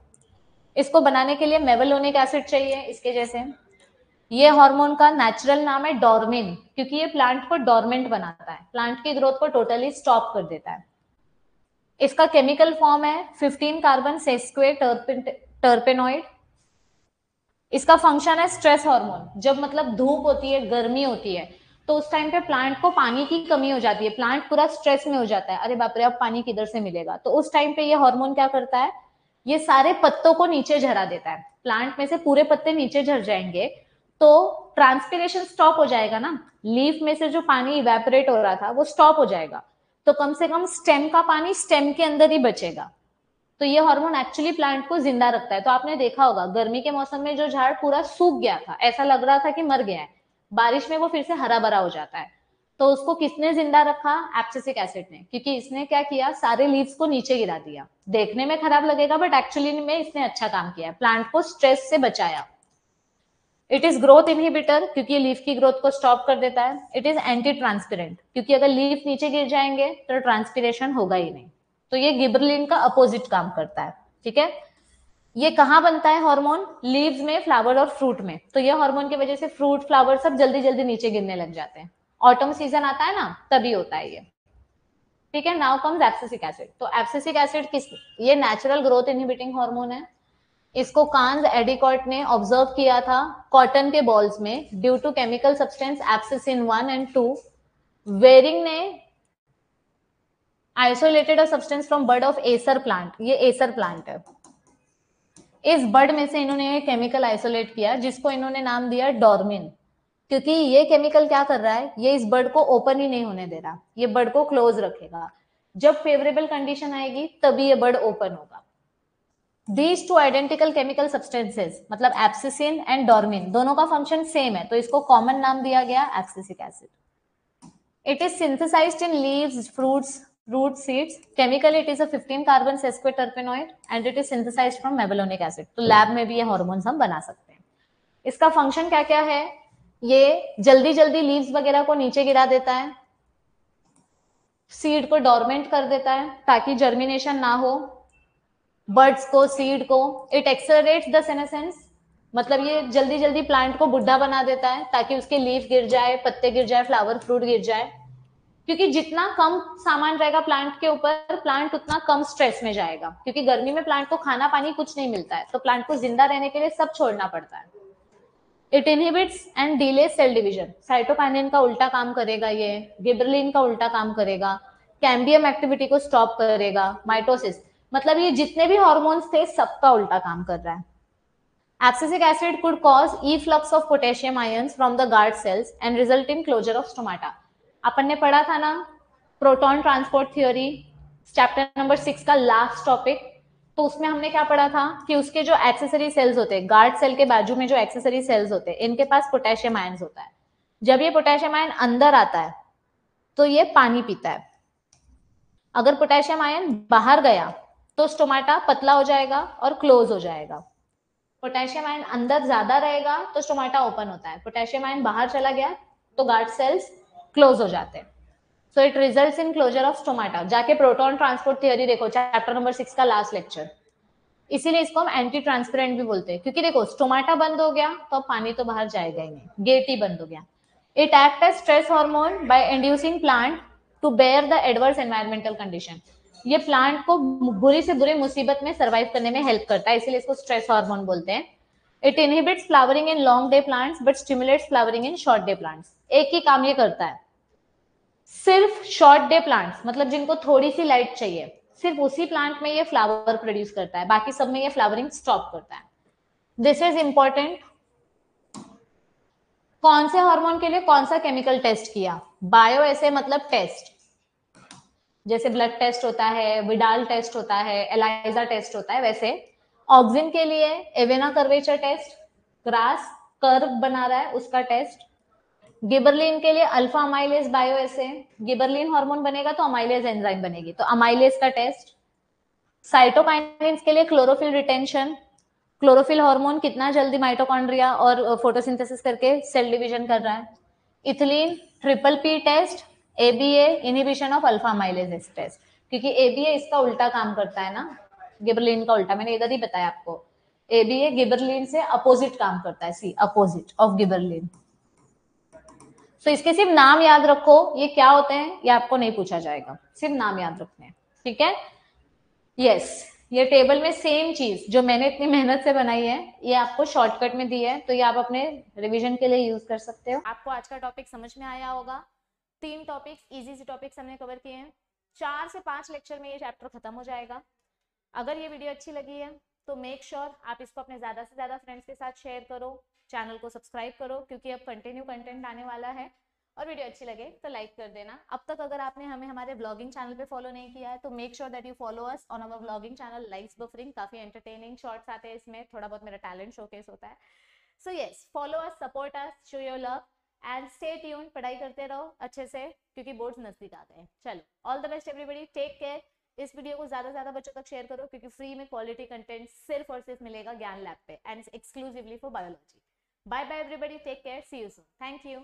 इसको बनाने के लिए मेवलोनिक एसिड चाहिए इसके जैसे। ये हार्मोन का नेचुरल नाम है डॉर्मिन, क्योंकि ये प्लांट को डॉर्मेंट बनाता है, प्लांट की ग्रोथ को टोटली स्टॉप कर देता है। इसका केमिकल फॉर्म है 15 कार्बन सेस्क्वेट टर्पेनॉइड। इसका फंक्शन है स्ट्रेस हार्मोन। जब मतलब धूप होती है, गर्मी होती है, तो उस टाइम पे प्लांट को पानी की कमी हो जाती है, प्लांट पूरा स्ट्रेस में हो जाता है, अरे बाप रे अब पानी किधर से मिलेगा। तो उस टाइम पे ये हार्मोन क्या करता है? ये सारे पत्तों को नीचे झरा देता है, प्लांट में से पूरे पत्ते नीचे झर जाएंगे, तो ट्रांसपिरेशन स्टॉप हो जाएगा ना, लीफ में से जो पानी इवेपोरेट हो रहा था वो स्टॉप हो जाएगा, तो कम से कम स्टेम का पानी स्टेम के अंदर ही बचेगा। तो ये हार्मोन एक्चुअली प्लांट को जिंदा रखता है। तो आपने देखा होगा गर्मी के मौसम में जो झाड़ पूरा सूख गया था, ऐसा लग रहा था कि मर गया है, बारिश में वो फिर से हरा भरा हो जाता है। तो उसको किसने जिंदा रखा? एब्सिसिक एसिड ने, क्योंकि इसने क्या किया, सारे लीव्स को नीचे गिरा दिया। देखने में खराब लगेगा बट एक्चुअली में इसने अच्छा काम किया, प्लांट को स्ट्रेस से बचाया। इट इज ग्रोथ इनहिबिटर, क्योंकि ये लीफ की ग्रोथ को स्टॉप कर देता है। इट इज एंटी ट्रांसपेरेंट, क्योंकि अगर लीफ नीचे गिर जाएंगे तो ट्रांसपिरेशन होगा ही नहीं। तो ये गिबरलिन का अपोजिट काम करता है, ठीक है। ये कहाँ बनता है हार्मोन? लीव्स में, फ्लावर और फ्रूट में। तो ये हार्मोन की वजह से फ्रूट, फ्लावर सब जल्दी जल्दी नीचे गिरने लग जाते हैं। ऑटम सीजन आता है ना, तभी होता है ये, ठीक है। Now comes abscisic acid. तो एब्सिसिक एसिड किस, ये नेचुरल ग्रोथ इनहिबिटिंग हार्मोन है। इसको कांस एडिकॉट ने ऑब्जर्व किया था कॉटन के बॉल्स में, due to chemical substance abscisin 1 and 2। Wareing ने isolated a substance from bud of Acer plant, ये एसर प्लांट है, इस बड में से इन्होंने केमिकल आइसोलेट किया जिसको इन्होंने नाम दिया डॉर्मिन, क्योंकि ये केमिकल क्या कर रहा है, ये इस बड को ओपन ही नहीं होने दे रहा, ये बड को क्लोज रखेगा। जब फेवरेबल कंडीशन आएगी तभी ये बड ओपन होगा। These two identical chemical substances, मतलब एब्सिसिन एंड डॉर्मिन, दोनों का फंक्शन सेम है, तो इसको कॉमन नाम दिया गया abscisic acid. It is synthesized in leaves, fruits, root seeds. Chemically it is a 15 carbon sesquiterpenoid and it is synthesized from mevalonic acid. तो लैब में भी ये हॉर्मोन्स हम बना सकते हैं. इसका फंक्शन क्या क्या है? ये जल्दी जल्दी लीव्स वगैरह को नीचे गिरा देता है, सीड को डोरमेंट कर देता है ताकि जर्मिनेशन ना हो, बर्ड्स को, सीड को. इट एक्सेलरेट्स द सेनेसेंस, मतलब ये जल्दी जल्दी प्लांट को बुढ़ा बना देता है ताकि उसके लीफ गिर जाए, पत्ते गिर जाए, फ्लावर फ्रूट गिर जाए. क्योंकि जितना कम सामान रहेगा प्लांट के ऊपर, प्लांट उतना कम स्ट्रेस में जाएगा. क्योंकि गर्मी में प्लांट को खाना पानी कुछ नहीं मिलता है, तो प्लांट को जिंदा रहने के लिए सब छोड़ना पड़ता है. It inhibits and delay cell division. Cytokinin का उल्टा काम करेगा ये, गिबरलिन का उल्टा काम करेगा, कैम्बियम एक्टिविटी को स्टॉप करेगा, माइटोसिस. मतलब ये जितने भी हॉर्मोन्स थे सबका उल्टा काम कर रहा है. Abscisic acid could cause efflux of potassium ions from the guard cells and result in closure of stomata. अपन ने पढ़ा था ना proton transport theory, chapter number 6 का लास्ट टॉपिक. तो उसमें हमने क्या पढ़ा था कि उसके जो एक्सेसरी सेल्स होते हैं, गार्ड सेल के बाजू में जो एक्सेसरी सेल्स होते हैं, इनके पास पोटेशियम आयंस होता है. जब ये पोटेशियम आयन अंदर आता है तो ये पानी पीता है. अगर पोटेशियम आयन बाहर गया तो स्टोमाटा पतला हो जाएगा और क्लोज हो जाएगा. पोटेशियम आयन अंदर ज्यादा रहेगा तो स्टोमाटा ओपन होता है, पोटेशियम आयन बाहर चला गया तो गार्ड सेल्स क्लोज हो जाते हैं. So it results in closure of stomata. जाके प्रोटॉन ट्रांसपोर्ट थ्योरी देखो, चैप्टर नंबर 6 का लास्ट लेक्चर. इसीलिए इसको हम एंटी ट्रांसपेरेंट भी बोलते हैं, क्योंकि देखो स्टोमाटा बंद हो गया तो पानी तो बाहर जाएगा ही नहीं, गेट ही बंद हो गया. It act as stress hormone by inducing plant to bear the adverse environmental condition. ये प्लांट को बुरी से बुरी मुसीबत में सर्वाइव करने में हेल्प करता है, इसीलिए इसको स्ट्रेस हार्मोन बोलते हैं. It inhibits flowering in long day plants but stimulates flowering in short day plants. एक ही काम ये करता है, सिर्फ शॉर्ट डे प्लांट्स, मतलब जिनको थोड़ी सी लाइट चाहिए, सिर्फ उसी प्लांट में ये फ्लावर प्रोड्यूस करता है, बाकी सब में ये फ्लावरिंग स्टॉप करता है. This is important. कौन से हार्मोन के लिए कौन सा केमिकल टेस्ट किया? बायो ऐसे मतलब टेस्ट, जैसे ब्लड टेस्ट होता है, विडाल टेस्ट होता है, एलाइजा टेस्ट होता है, वैसे ऑक्सिन के लिए Avena curvature test, grass curve बना रहा है उसका टेस्ट. गिबरलिन के लिए अल्फा अमाइलेज बायो ऐसे, गिबरलिन हार्मोन बनेगा तो अमाइलेज एंजाइम बनेगी, तो अमाइलेज का टेस्ट. साइटोकाइनिन्स के लिए क्लोरोफिल रिटेंशन, क्लोरोफिल हार्मोन कितना जल्दी माइटोकॉन्ड्रिया और फोटोसिंथेसिस करके सेल डिवीजन कर रहा है. Ethylene triple P test, ABA inhibition of alpha amylase test, क्योंकि एबीए इसका उल्टा काम करता है ना, गिबरलिन का उल्टा, मैंने इधर ही बताया आपको. एबीए गिबरलिन से अपोजिट काम करता है, सी अपोजिट ऑफ गिबरलिन. तो इसके सिर्फ नाम याद रखो, ये क्या होते हैं ये आपको नहीं पूछा जाएगा, सिर्फ नाम याद रखने हैं, ठीक है. यस, ये टेबल में सेम चीज जो मैंने इतनी मेहनत से बनाई है, ये आपको शॉर्टकट में दी है, तो ये आप अपने रिवीजन के लिए यूज कर सकते हो. आपको आज का टॉपिक समझ में आया होगा. 3 टॉपिक्स, इजी से टॉपिक्स हमने कवर किए हैं. 4 से 5 लेक्चर में ये चैप्टर खत्म हो जाएगा. अगर ये वीडियो अच्छी लगी है तो मेक श्योर आप इसको अपने ज्यादा से ज्यादा फ्रेंड्स के साथ शेयर करो, चैनल को सब्सक्राइब करो, क्योंकि अब कंटिन्यू कंटेंट आने वाला है. और वीडियो अच्छी लगे तो लाइक कर देना. अब तक अगर आपने हमें हमारे ब्लॉगिंग चैनल पे फॉलो नहीं किया है तो make sure that you follow us on our blogging channel lives buffering. काफी एंटरटेनिंग शॉर्ट्स आते हैं इसमें, थोड़ा बहुत मेरा टैलेंट शोकेस होता है. So yes, follow us, support us, show your love and stay tuned. पढ़ाई करते रहो अच्छे से, क्योंकि बोर्ड्स नजदीक आ गए हैं. चलो, all the best everybody, take care. इस वीडियो को ज्यादा से ज्यादा बच्चों तक शेयर करो, क्योंकि फ्री में क्वालिटी कंटेंट सिर्फ और सिर्फ मिलेगा ज्ञान लैब पे and exclusively for biology. Bye bye everybody, take care, see you soon. Thank you.